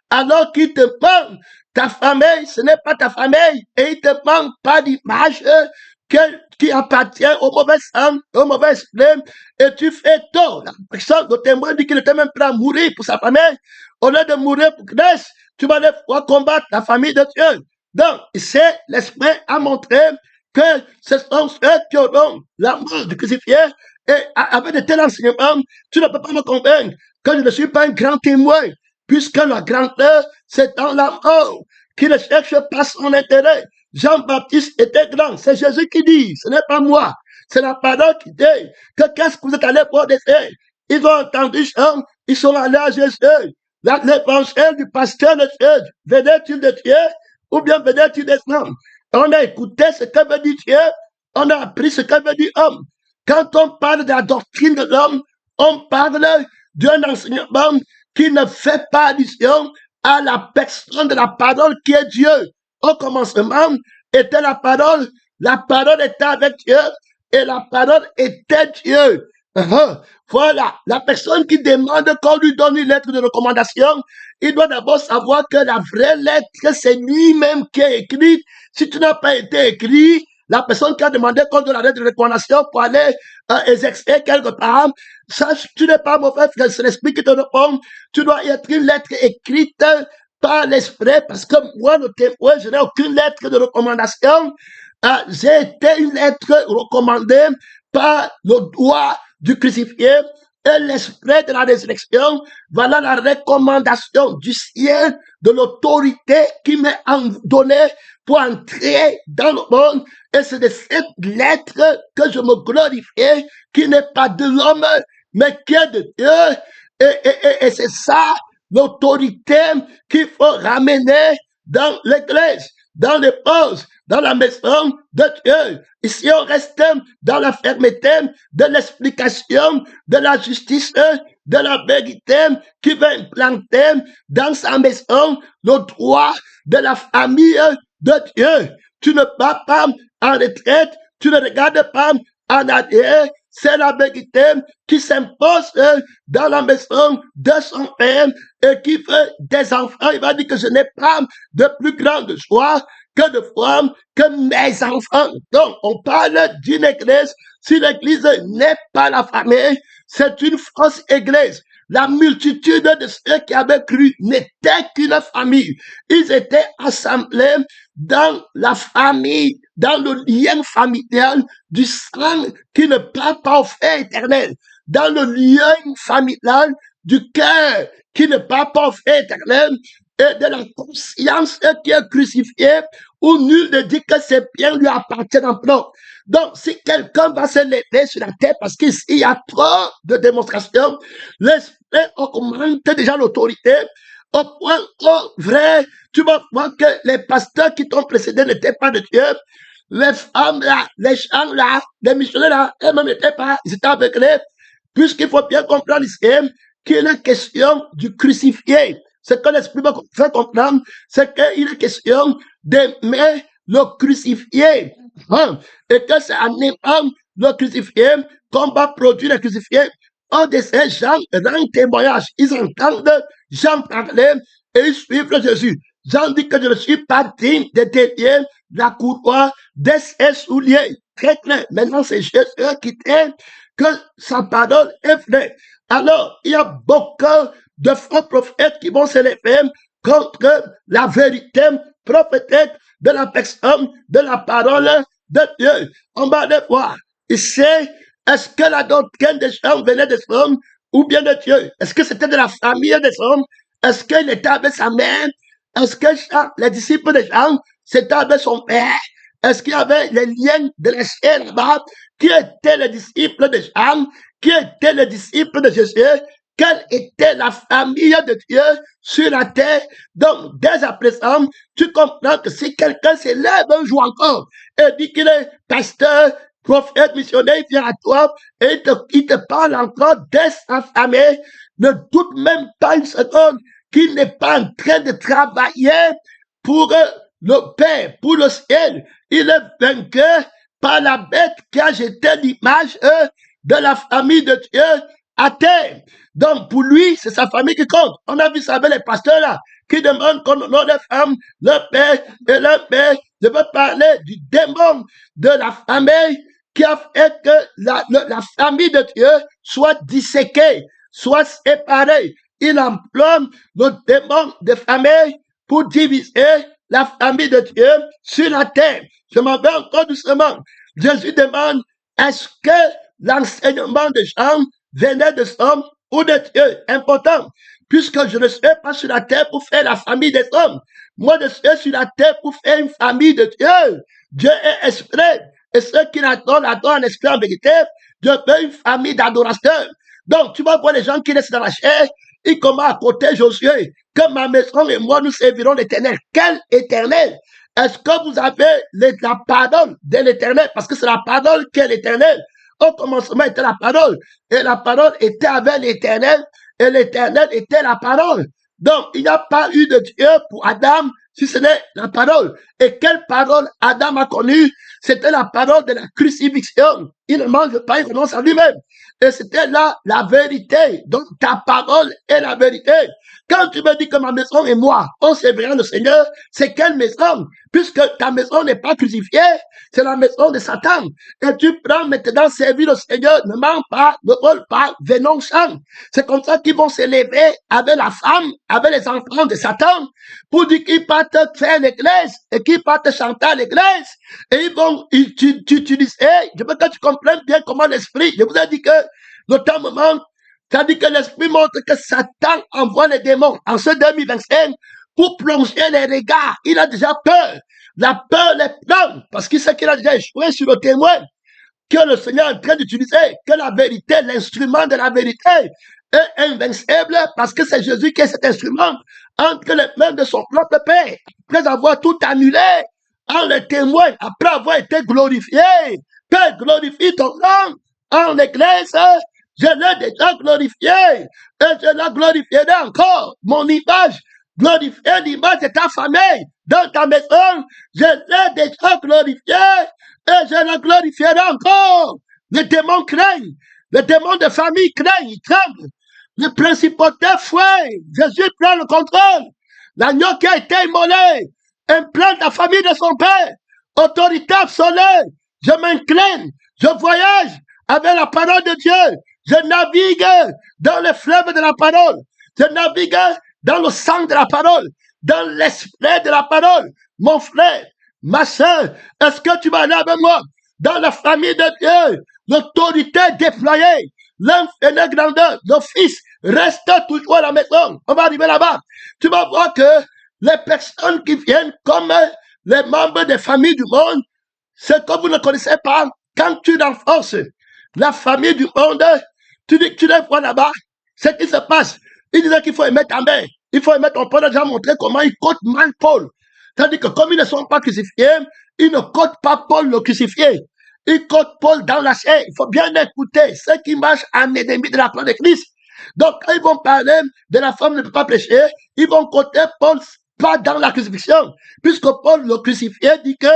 alors qu'il te parle. Ta famille, ce n'est pas ta famille, et il te manque pas d'image qui appartient au mauvais sang, au mauvais esprit, et tu fais tort. La personne, le témoin dit qu'il était même prêt à mourir pour sa famille. Au lieu de mourir pour Christ, tu vas devoir combattre la famille de Dieu. Donc, c'est l'esprit à montrer que ce sont ceux qui auront l'amour du crucifié, et avec de tels enseignements, tu ne peux pas me convaincre que je ne suis pas un grand témoin, puisque la grandeur, c'est dans l'amour, qui ne cherche pas son intérêt. Jean-Baptiste était grand, c'est Jésus qui dit, ce n'est pas moi, c'est la parole qui dit, que qu'est-ce que vous êtes allés pour des faits? Ils ont entendu chant, ils sont allés à Jésus. L'évangile du pasteur de Dieu, venait-il de Dieu, ou bien venait-il des hommes? On a écouté ce que veut dire Dieu, on a appris ce que veut dire homme. Quand on parle de la doctrine de l'homme, on parle d'un enseignement qui ne fait pas allusion à la personne de la parole qui est Dieu. Au commencement était la parole était avec Dieu, et la parole était Dieu. Voilà, la personne qui demande qu'on lui donne une lettre de recommandation, il doit d'abord savoir que la vraie lettre, c'est lui-même qui est écrite. Si tu n'as pas été écrit, la personne qui a demandé qu'on donne la lettre de recommandation pour aller exercer quelque part, ça, tu n'es pas mauvais frère, c'est l'esprit qui te répond. Tu dois être une lettre écrite par l'esprit, parce que moi, le témoin, je n'ai aucune lettre de recommandation. J'ai été une lettre recommandée par le doigt du crucifié et l'esprit de la résurrection. Voilà la recommandation du ciel, de l'autorité qui m'est donnée pour entrer dans le monde. Et c'est de cette lettre que je me glorifie, qui n'est pas de l'homme, mais qui est de Dieu. Et c'est ça l'autorité qu'il faut ramener dans l'église, dans les pauses, dans la maison de Dieu. Ici, on reste dans la fermeté de l'explication, de la justice, de la vérité qui va implanter dans sa maison le droit de la famille de Dieu. Tu ne vas pas en retraite, tu ne regardes pas en arrière. C'est la vérité qui s'impose dans la maison de son père et qui fait des enfants. Il va dire que je n'ai pas de plus grande joie que de voir que mes enfants. Donc, on parle d'une église. Si l'église n'est pas la famille, c'est une fausse église. La multitude de ceux qui avaient cru n'était qu'une famille. Ils étaient assemblés dans la famille, dans le lien familial du sang qui ne part pas au fait éternel, dans le lien familial du cœur qui ne part pas au fait éternel, et de la conscience qui est crucifiée, où nul ne dit que ses biens lui appartiennent en propre. Donc, si quelqu'un va se lever sur la tête, parce qu'ici, il y a trop de démonstrations, l'esprit augmente déjà l'autorité, au point où, vrai, tu vas voir que les pasteurs qui t'ont précédé n'étaient pas de Dieu, les femmes là, les gens là, les missionnaires là, eux-mêmes n'étaient pas, ils étaient aveuglés, puisqu'il faut bien comprendre ici qu'il est la question du crucifié. Ce que l'esprit va faire comprendre, c'est qu'il est question d'aimer le crucifié. Hein? Et que c'est en aimant le crucifié qu'on va produire le crucifié. Un de ces gens rendent témoignage. Ils entendent Jean parler et ils suivent Jésus. Jean dit que je ne suis pas digne de délier la couronne de ses souliers. Très clair. Maintenant, c'est Jésus qui dit que sa parole est vraie. Alors, il y a beaucoup de faux prophètes qui vont se lever contre la vérité prophétique de la personne, de la parole de Dieu. On va le voir. Ici, est-ce que la doctrine des gens venait des hommes ou bien de Dieu? Est-ce que c'était de la famille des hommes? Est-ce qu'il était avec sa mère? Est-ce que les disciples des gens, c'était avec son père? Est-ce qu'il y avait les liens de l'esprit là-bas? Qui étaient les disciples de Jean? Qui étaient les disciples de Jésus? Quelle était la famille de Dieu sur la terre? Donc, dès à présent, tu comprends que si quelqu'un se lève un jour encore et dit qu'il est pasteur, prophète, missionnaire, il vient à toi et il te parle encore dès sa famille, ne doute même pas une seconde qu'il n'est pas en train de travailler pour le Père, pour le ciel. Il est vaincu par la bête qui a jeté l'image de la famille de Dieu à terre. Donc, pour lui, c'est sa famille qui compte. On a vu ça avec les pasteurs là, qui demandent qu'on honore les femmes, leur père et leur père. Je veux parler du démon de la famille qui a fait que la famille de Dieu soit disséquée, soit séparée. Il emploie le démon de famille pour diviser la famille de Dieu sur la terre. Je m'en vais encore doucement. Jésus demande, est-ce que l'enseignement de Jean venait de hommes ou de Dieu? Important, puisque je ne suis pas sur la terre pour faire la famille des hommes. Moi, je suis sur la terre pour faire une famille de Dieu. Dieu est esprit. Et ceux qui l'adorent en esprit en vérité, Dieu veut une famille d'adorateurs. Donc, tu vas voir les gens qui restent dans la chair, ils commencent à côté Josué, que ma maison et moi, nous servirons l'éternel. Quel éternel? Est-ce que vous avez la parole de l'éternel? Parce que c'est la parole qui est l'éternel. Au commencement était la parole. Et la parole était avec l'éternel. Et l'éternel était la parole. Donc, il n'y a pas eu de Dieu pour Adam si ce n'est la parole. Et quelle parole Adam a connue? C'était la parole de la crucifixion. Il ne mange pas, il renonce à lui-même. Et c'était là la vérité. Donc, ta parole est la vérité. Quand tu me dis que ma maison et moi, on servira le Seigneur, c'est quelle maison? Puisque ta maison n'est pas crucifiée, c'est la maison de Satan. Et tu prends maintenant servir le Seigneur, ne mens pas, ne vole pas, venons chant. C'est comme ça qu'ils vont s'élever avec la femme, avec les enfants de Satan, pour dire qu'ils partent faire l'église et qu'ils partent chanter à l'église. Et ils vont utiliser, je veux que tu comprennes bien comment l'esprit, je vous ai dit que le temps me manque. C'est-à-dire que l'esprit montre que Satan envoie les démons en ce 2025 pour plonger les regards. Il a déjà peur. La peur les prend parce qu'il sait qu'il a déjà échoué sur le témoin que le Seigneur est en train d'utiliser, que la vérité, l'instrument de la vérité est invincible parce que c'est Jésus qui est cet instrument entre les mains de son propre Père. Après avoir tout annulé, en le témoin, après avoir été glorifié, Père, glorifie ton nom en l'église. Je l'ai déjà glorifié et je la glorifierai encore. Mon image, glorifier l'image de ta famille dans ta maison, je l'ai déjà glorifié et je la glorifierai encore. Les démons craignent, les démons de famille craignent, ils tremblent. Les principautés fuient, Jésus prend le contrôle. L'agneau qui a été immolé implante la famille de son père. Autorité absolue, je m'incline, je voyage avec la parole de Dieu. Je navigue dans le fleuve de la parole. Je navigue dans le sang de la parole, dans l'esprit de la parole. Mon frère, ma soeur, est-ce que tu vas aller avec moi dans la famille de Dieu? L'autorité déployée, l'infini grandeur, le Fils reste toujours à la maison. On va arriver là-bas. Tu vas voir que les personnes qui viennent comme les membres des familles du monde, c'est que vous ne connaissez pas. Quand tu renforces la famille du monde, tu dis que tu les vois là-bas, ce qui se passe. Il disait qu'il faut aimer ta mère. Il faut aimer ton père. On a déjà montré comment ils cotent mal Paul. C'est-à-dire que comme ils ne sont pas crucifiés, ils ne cotent pas Paul le crucifié. Ils cotent Paul dans la chair. Il faut bien écouter ceux qui marchent en ennemi de la croix de Christ. Donc, quand ils vont parler de la femme ne peut pas pécher, ils vont coter Paul pas dans la crucifixion. Puisque Paul, le crucifié, dit que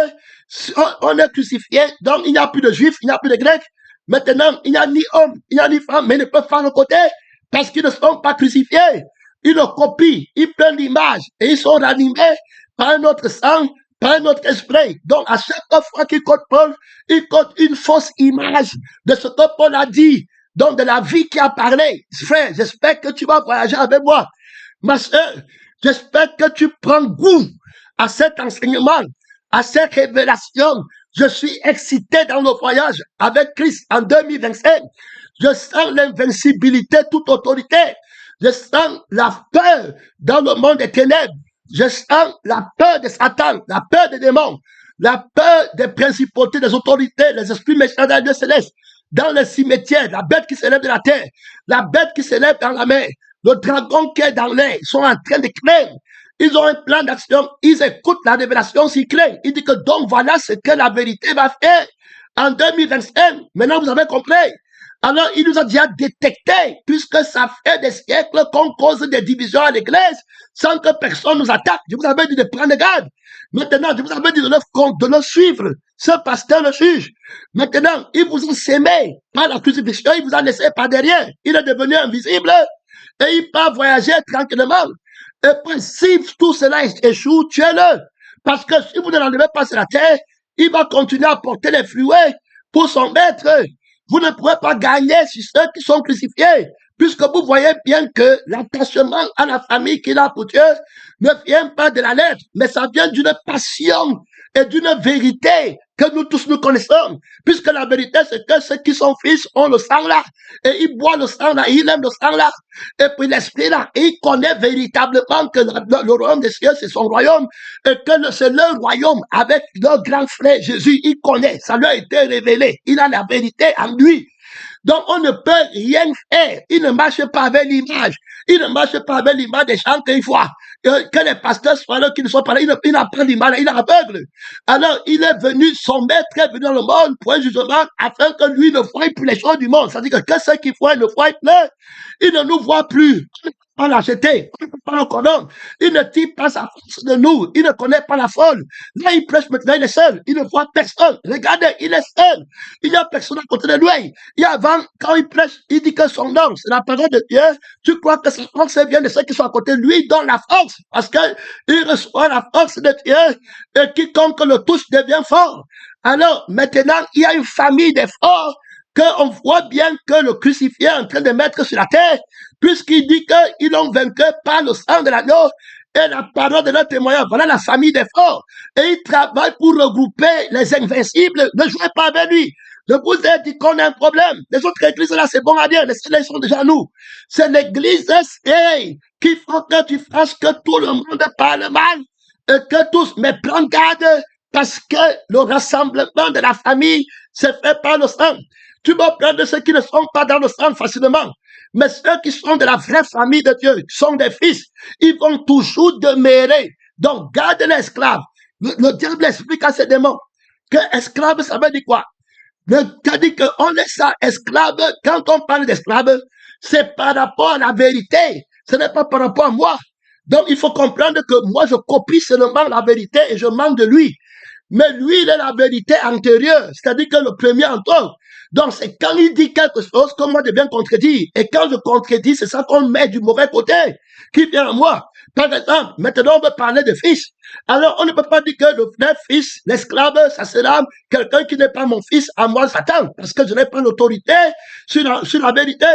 on est crucifié, donc il n'y a plus de juifs, il n'y a plus de grecs. Maintenant, il n'y a ni homme, il n'y a ni femme, mais ils ne peuvent pas le côté parce qu'ils ne sont pas crucifiés. Ils le copient, ils prennent l'image et ils sont ranimés par un autre sang, par un autre esprit. Donc, à chaque fois qu'il code Paul, il code une fausse image de ce que Paul a dit, donc de la vie qui a parlé. Frère, j'espère que tu vas voyager avec moi. Ma soeur, j'espère que tu prends goût à cet enseignement, à cette révélation. Je suis excité dans le voyage avec Christ en 2025. Je sens l'invincibilité, toute autorité. Je sens la peur dans le monde des ténèbres. Je sens la peur de Satan, la peur des démons, la peur des principautés, des autorités, des esprits méchants dans les célestes, dans les cimetières, la bête qui s'élève de la terre, la bête qui s'élève dans la mer, le dragon qui est dans l'air. Ils sont en train de craindre. Ils ont un plan d'action. Ils écoutent la révélation s'ils craignent. Ils disent que donc voilà ce que la vérité va faire en 2021. Maintenant, vous avez compris. Alors, il nous a déjà détecté, puisque ça fait des siècles qu'on cause des divisions à l'église sans que personne nous attaque. Je vous avais dit de prendre garde. Maintenant, je vous avais dit de le suivre. Ce pasteur le juge. Maintenant, il vous a sémé par la crucifixion, il vous a laissé par derrière. Il est devenu invisible et il peut voyager tranquillement. Et puis, si tout cela échoue, tuez-le. Parce que si vous ne l'enlevez pas sur la terre, il va continuer à porter les fruits pour son maître. Vous ne pourrez pas gagner sur ceux qui sont crucifiés, puisque vous voyez bien que l'attachement à la famille qu'il a pour Dieu ne vient pas de la lettre, mais ça vient d'une passion et d'une vérité que nous tous nous connaissons, puisque la vérité c'est que ceux qui sont fils ont le sang là, et ils boivent le sang là, et ils aiment le sang là, et puis l'esprit là, et il connaît véritablement que le royaume des cieux c'est son royaume, et que c'est leur royaume avec leur grand frère Jésus, il connaît, ça lui a été révélé, il a la vérité en lui. Donc, on ne peut rien faire. Il ne marche pas avec l'image. Il ne marche pas avec l'image des gens qu'il voit. Que les pasteurs soient là, qu'ils ne soient pas là. Il n'a pas l'image, il est aveugle. Alors, il est venu, son maître est venu dans le monde pour un jugement afin que lui ne voie plus les choses du monde. C'est-à-dire que ceux qui voient ne voient plus, il ne nous voit plus. On l'a jeté, on ne peut pas le connaître. Il ne tire pas sa force de nous. Il ne connaît pas la folle. Là, il prêche maintenant, il est seul. Il ne voit personne. Regardez, il est seul. Il n'y a personne à côté de lui. Et avant, quand il prêche, il dit que son nom, c'est la parole de Dieu. Tu crois que sa force vient de ceux qui sont à côté de lui, donne la force. Parce qu'il reçoit la force de Dieu. Et quiconque le touche devient fort. Alors, maintenant, il y a une famille des forts qu'on voit bien que le crucifié est en train de mettre sur la terre, puisqu'il dit qu'ils l'ont vaincu par le sang de l'agneau et la parole de leur témoignage. Voilà la famille des forts. Et il travaille pour regrouper les invincibles. Ne jouez pas avec lui. Je vous ai dit qu'on a un problème. Les autres églises là, c'est bon à dire. Les célèbres sont déjà nous. C'est l'église qui faut que tu fasses que tout le monde parle mal et que tous, mais prends garde parce que le rassemblement de la famille se fait par le sang. Tu vas prendre ceux qui ne sont pas dans le sang facilement. Mais ceux qui sont de la vraie famille de Dieu, qui sont des fils, ils vont toujours demeurer. Donc, garde l'esclave. Le diable explique à ses démons que esclave, ça veut dire quoi? C'est-à-dire qu'on est ça, esclave. Quand on parle d'esclave, c'est par rapport à la vérité. Ce n'est pas par rapport à moi. Donc, il faut comprendre que moi, je copie seulement la vérité et je manque de lui. Mais lui, il est la vérité antérieure, c'est-à-dire que le premier en toi. Donc, c'est quand il dit quelque chose que moi, je viens contredire. Et quand je contredis, c'est ça qu'on met du mauvais côté, qui vient à moi. Par exemple, maintenant, on veut parler de fils. Alors, on ne peut pas dire que le vrai fils, l'esclave, ça sera quelqu'un qui n'est pas mon fils, à moi, Satan, parce que je n'ai pas l'autorité sur la vérité.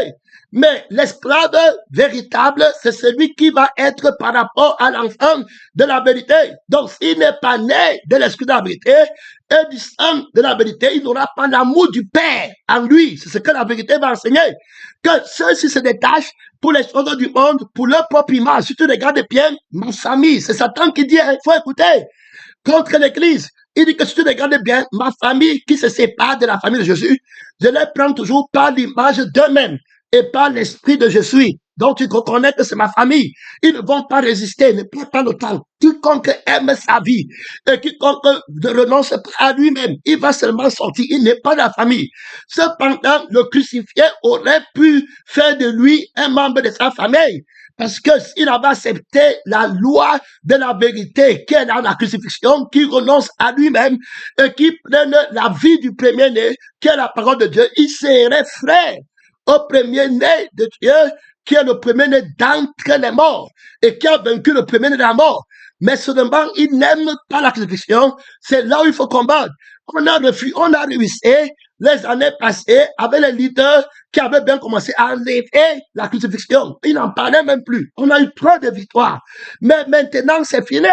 Mais l'esclave véritable, c'est celui qui va être par rapport à l'enfant de la vérité. Donc, s'il n'est pas né de l'esprit de la vérité et du sang de la vérité, il n'aura pas l'amour du Père en lui. C'est ce que la vérité va enseigner. Que ceux-ci se détachent pour les choses du monde, pour leur propre image. Si tu regardes bien, ma famille, c'est Satan qui dit, il faut écouter, contre l'Église. Il dit que si tu regardes bien, ma famille qui se sépare de la famille de Jésus, je les prends toujours par l'image d'eux-mêmes et par l'esprit de je suis. dont tu reconnais que c'est ma famille, ils ne vont pas résister, ne perds pas le temps. Quiconque aime sa vie et quiconque ne renonce pas à lui-même, il va seulement sortir, il n'est pas de la famille. Cependant, le crucifié aurait pu faire de lui un membre de sa famille. Parce que s'il avait accepté la loi de la vérité qui est dans la crucifixion, qui renonce à lui-même et qui prenne la vie du premier-né, qui est la parole de Dieu, il serait frère au premier-né de Dieu, qui est le premier-né d'entre les morts et qui a vaincu le premier-né de la mort. Mais seulement, il n'aime pas la crucifixion. C'est là où il faut combattre. On a réussi les années passées avec les leaders qui avaient bien commencé à enlever la crucifixion. Ils n'en parlaient même plus. On a eu trop de victoires. Mais maintenant, c'est fini.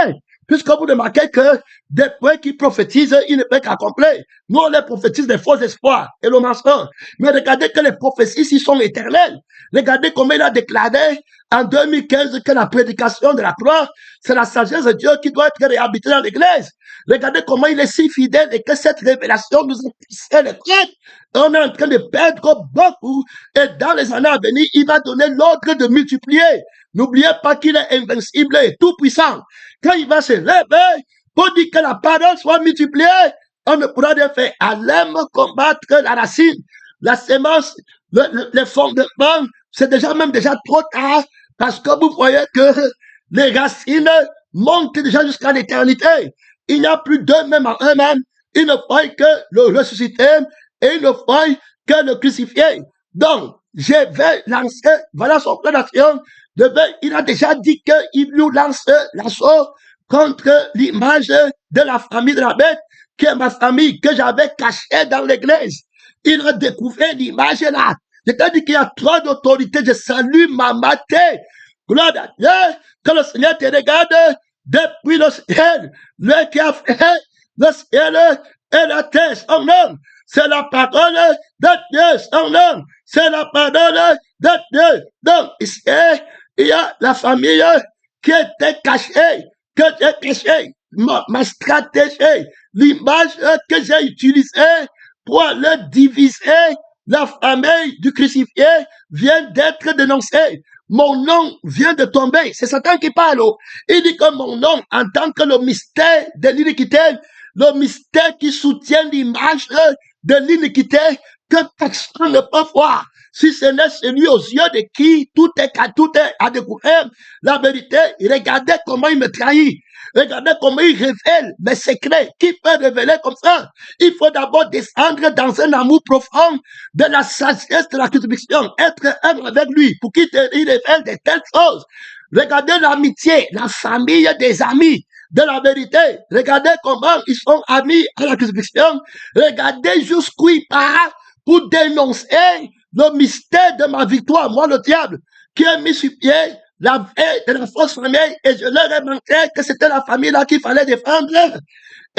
Puisque vous remarquez que des points qui prophétisent, ils ne peuvent qu'accomplir. Nous, on les prophétise des faux espoirs et le mensonge. Mais regardez que les prophéties, ils sont éternelles. Regardez comment il a déclaré en 2015 que la prédication de la croix, c'est la sagesse de Dieu qui doit être réhabitée dans l'église. Regardez comment il est si fidèle et que cette révélation nous a poussé les prêtres. On est en train de perdre beaucoup et dans les années à venir, il va donner l'ordre de multiplier. N'oubliez pas qu'il est invincible et tout puissant. Quand il va se lever pour dire que la parole soit multipliée, on ne pourra rien faire. Allons combattre la racine, la sémence, les fondements. C'est déjà trop tard parce que vous voyez que les racines montent déjà jusqu'à l'éternité. Il n'y a plus deux mêmes en un même. Il ne faut que le ressuscité et il ne faut que le crucifié. Donc, je vais lancer, voilà son plan d'action. Il a déjà dit qu'il nous lance l'assaut contre l'image de la famille de la bête, qui est ma famille, que j'avais cachée dans l'église. Il a découvert l'image là. C'est-à-dire qu'il y a trois d'autorité. Je salue ma maté. Gloire à Dieu, que le Seigneur te regarde depuis le ciel. Le qui a fait le ciel et la terre, son nom. C'est la parole de Dieu, son nom. C'est la parole de Dieu. Donc, ici, il y a la famille qui était cachée, que j'ai cachée, ma stratégie, l'image que j'ai utilisée pour le diviser, la famille du crucifié vient d'être dénoncée. Mon nom vient de tomber. C'est Satan qui parle. Il dit que mon nom, en tant que le mystère de l'iniquité, le mystère qui soutient l'image de l'iniquité, que personne ne peut voir. Si ce n'est celui aux yeux de qui tout est à découvrir la vérité, regardez comment il me trahit. Regardez comment il révèle mes secrets. Qui peut révéler comme ça? Il faut d'abord descendre dans un amour profond de la sagesse de la crucifixion, être un avec lui pour qu'il révèle de telles choses. Regardez l'amitié, la famille des amis de la vérité. Regardez comment ils sont amis à la crucifixion. Regardez jusqu'où il part pour dénoncer le mystère de ma victoire, moi le diable, qui a mis sur pied la veille de la fausse famille, et je leur ai montré que c'était la famille là qu'il fallait défendre.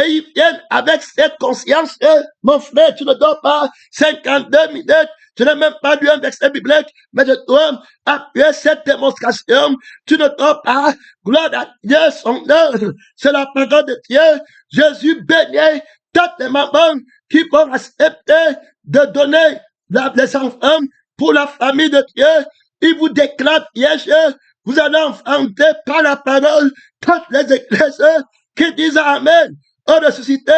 Et ils viennent avec cette conscience que, mon frère, tu ne dois pas 52 minutes, tu n'as même pas lu un verset biblique, mais je dois appuyer cette démonstration. Tu ne dois pas, gloire à Dieu, son œuvre, c'est la parole de Dieu. Jésus bénit toutes les mamans qui vont accepter de donner les enfants pour la famille de Dieu. Il vous déclare piège. Vous allez enfanter par la parole toutes les églises qui disent Amen. Au ressuscité,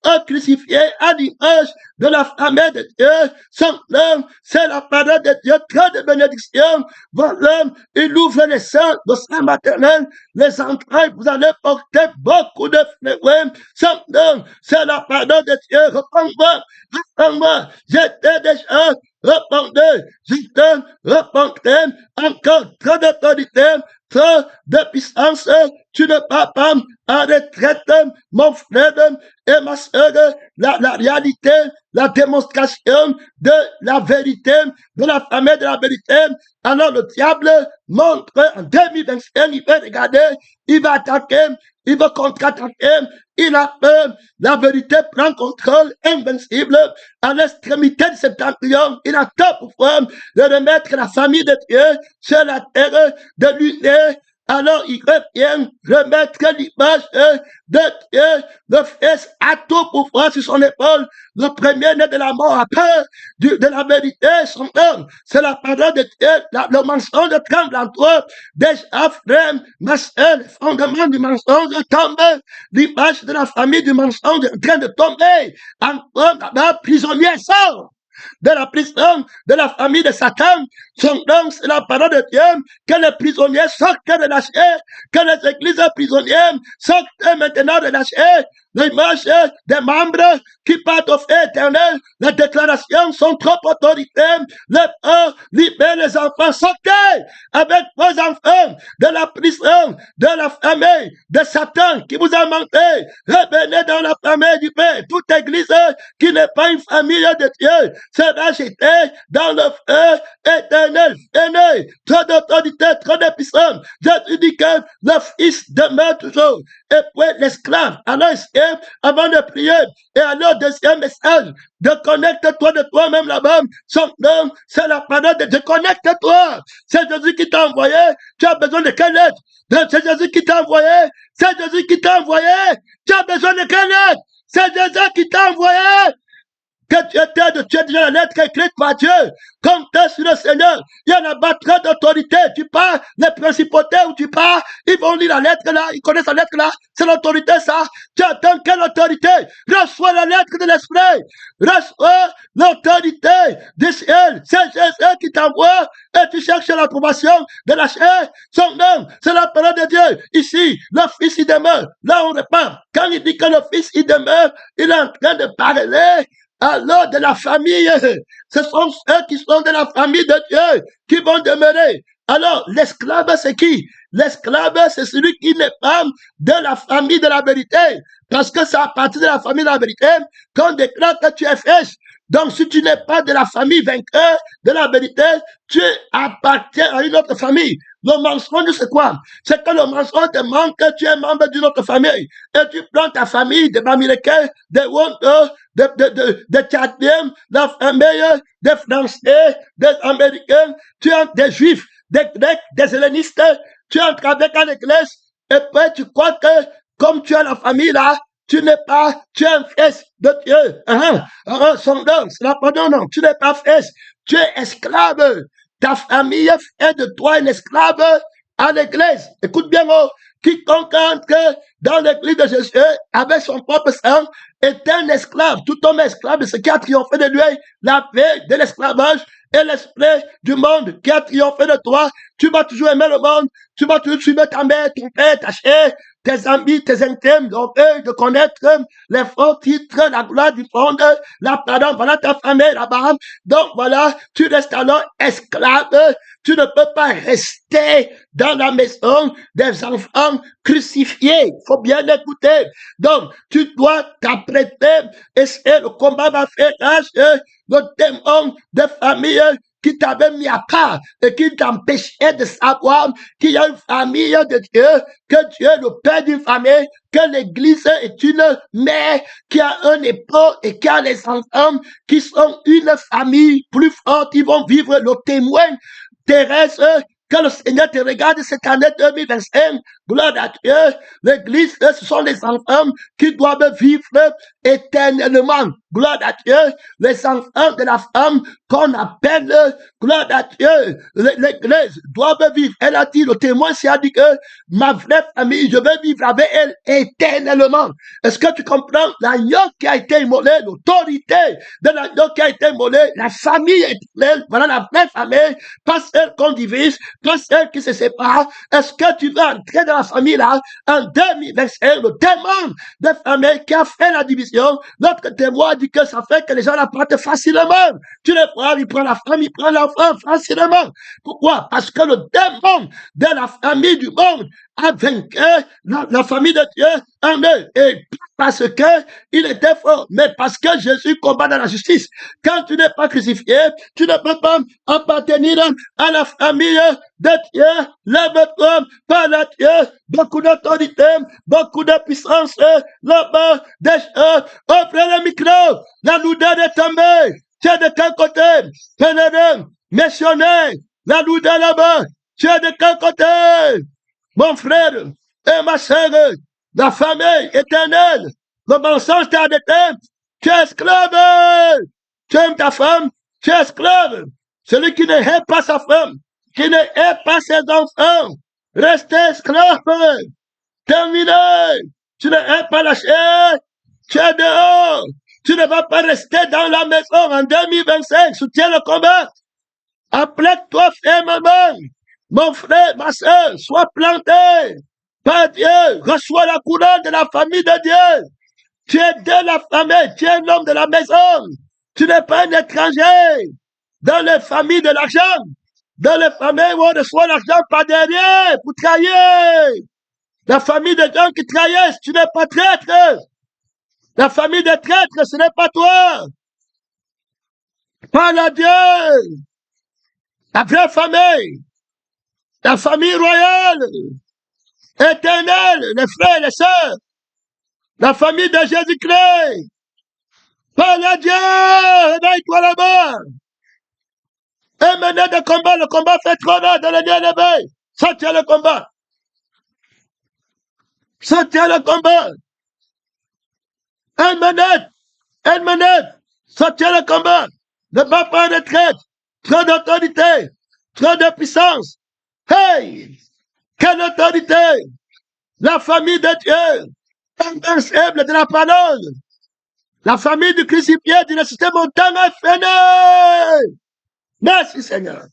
au crucifié, à l'image de la famille de Dieu. Son nom, c'est la parole de Dieu. Très de bénédiction. Voilà, il ouvre les seins de sein maternel, les entrailles. Vous allez porter beaucoup de fruits. Son nom, c'est la parole de Dieu. Reprends-moi. J'étais déjà répandé. J'étais répandé. Encore trop d'autorité, trop de puissance. Tu ne vas pas en retraite, mon frère et ma soeur, la réalité, la démonstration de la vérité, de la famille de la vérité. Alors le diable montre en 2025, il va regarder, il va attaquer, il va contre-attaquer, il a peur, la vérité prend contrôle, invincible, à l'extrémité de septentrion, il a tout pouvoir de remettre la famille de Dieu sur la terre, de l'unir alors il revient remettre l'image de Dieu, le Fils a tout pouvoir sur son épaule, le premier-né de la mort a peur de la vérité, son homme, c'est la parole de Dieu, le mensonge tremble en toi, déjà frère, ma soeur, le fondement du mensonge tombe, l'image de la famille du mensonge est en train de tomber, encore là-bas, prisonnier sort de la prison de la famille de Satan. Son nom, c'est la parole de Dieu, que les prisonniers sortent de la chair, que les églises prisonnières sortent maintenant de la chair. L'image des membres qui partent au feu éternel, les déclarations sont trop autoritaires. Libère les enfants, sortez avec vos enfants de la prison, de la famille de Satan qui vous a manqué. Revenez dans la famille du Père. Toute église qui n'est pas une famille de Dieu sera jetée dans le feu éternel. Aîné, trop d'autorité, trop de puissance. Jésus dit que le Fils demeure toujours. Et puis l'esclave, alors avant de prier, et alors deuxième message, de connecte-toi de toi-même là-bas. Son nom, c'est la parole de Dieu. Connecte-toi. C'est Jésus qui t'a envoyé. Tu as besoin de quelle aide? C'est Jésus qui t'a envoyé. C'est Jésus qui t'a envoyé. Tu as besoin de quelle aide? C'est Jésus qui t'a envoyé. Que tu es déjà la lettre écrite par Dieu. Comme tu es sur le Seigneur, il y en a pas trop d'autorité. Tu pars, les principautés où tu pars, ils vont lire la lettre là, ils connaissent la lettre là. C'est l'autorité ça. Tu attends quelle autorité? Reçois la lettre de l'Esprit. Reçois l'autorité du ciel. C'est Jésus qui t'envoie et tu cherches l'approbation de la chair. Son nom, c'est la parole de Dieu. Ici, le Fils il demeure. Là on repart. Quand il dit que le Fils il demeure, il est en train de parler alors de la famille. Ce sont ceux qui sont de la famille de Dieu qui vont demeurer. Alors, l'esclave, c'est qui? L'esclave, c'est celui qui n'est pas de la famille de la vérité. Parce que c'est à partir de la famille de la vérité qu'on déclare que tu es fils. Donc, si tu n'es pas de la famille vainqueur de la vérité, tu appartiens à une autre famille. Le mensonge, c'est quoi? C'est que le mensonge te montre que tu es membre d'une autre famille. Et tu prends ta famille des Américains, des Wonders, des Tchadiens, la famille des Français, des Américains, tu entres des Juifs, des Grecs, des Hellénistes, tu entres avec un église, et puis tu crois que comme tu as la famille là, tu n'es pas, tu es un fils de Dieu. Son nom, c'est la pardon, non, tu n'es pas fils, tu es esclave. Ta famille fait de toi un esclave à l'église. Écoute bien, quiconque entre dans l'église de Jésus avec son propre sang est un esclave. Tout homme est esclave de ce qui a triomphé de lui, la paix de l'esclavage et l'esprit du monde qui a triomphé de toi. Tu vas toujours aimer le monde, tu vas toujours suivre ta mère, ton père, ta chair, tes amis, tes intimes, l'orgueil de connaître les faux titres, la gloire du monde, la pardon, voilà ta famille là-bas. Donc voilà, tu restes alors esclave. Tu ne peux pas rester dans la maison des enfants crucifiés. Il faut bien l'écouter. Donc, tu dois t'apprêter et le combat va faire rage. Le démon de famille qui t'avait mis à part et qui t'empêchait de savoir qu'il y a une famille de Dieu, que Dieu est le père d'une famille, que l'église est une mère qui a un époux et qui a les enfants qui sont une famille plus forte, ils vont vivre le témoin terrestre. Que le Seigneur te regarde cette année 2025, gloire à Dieu, l'église, ce sont les enfants qui doivent vivre éternellement, gloire à Dieu, les enfants de la femme qu'on appelle, gloire à Dieu, l'église doivent vivre. Elle a dit, le témoin s'est dit que ma vraie famille, je vais vivre avec elle éternellement. Est-ce que tu comprends? L'agneau qui a été immolé, l'autorité de l'agneau qui a été immolé, la famille éternelle, voilà la vraie famille, pas celle qu'on divise, pas celle qui se sépare. Est-ce que tu vas entrer dans la famille là, en 2025, le démon de famille qui a fait la division, notre témoin dit que ça fait que les gens la partent facilement. Tu les vois, il prend la femme, il prend l'enfant facilement. Pourquoi? Parce que le démon de la famille du monde a vaincu la famille de Dieu en eux. Et parce que il était fort, mais parce que Jésus combat dans la justice. Quand tu n'es pas crucifié, tu ne peux pas appartenir à la famille de Dieu. Lève-toi, parle à Dieu, beaucoup d'autorité, beaucoup de puissance, là-bas, des choses. Ouvre le micro, la lourdeur est tombée. Tu es de quel côté? Pénédé, missionnaire, la lourdeur là-bas. Tu es de quel côté? mon frère et ma sœur, la famille éternelle, le mensonge t'a arrêté, tu es esclave, tu aimes ta femme, tu es esclave. Celui qui ne hait pas sa femme, qui ne hait pas ses enfants, reste esclave. Terminé. Tu ne hais pas la chair, tu es dehors. Tu ne vas pas rester dans la maison en 2025. Soutiens le combat. Applique-toi fermement. Mon frère, ma soeur, sois planté par Dieu. Reçois la couronne de la famille de Dieu. Tu es de la famille, tu es un homme de la maison. Tu n'es pas un étranger. Dans les familles de l'argent, dans les familles où on reçoit l'argent par derrière pour trahir. La famille de gens qui trahissent, tu n'es pas traître. La famille des traîtres, ce n'est pas toi. Parle à Dieu. La vraie famille. La famille royale. Éternelle. Les frères et les sœurs. La famille de Jésus-Christ. Parle à Dieu. Réveille-toi là-bas. Et menez de combat. Le combat fait trop là dans le bien-aimé. Sortez le combat. Sortez le combat. Une minute. Sortez le combat. Ne pas prendre de retraite. Trop d'autorité. Trop de puissance. Hey! Quelle autorité! La famille de Dieu. Invincible de la parole. La famille du crucifié du ressuscité montagne est finie. Merci Seigneur.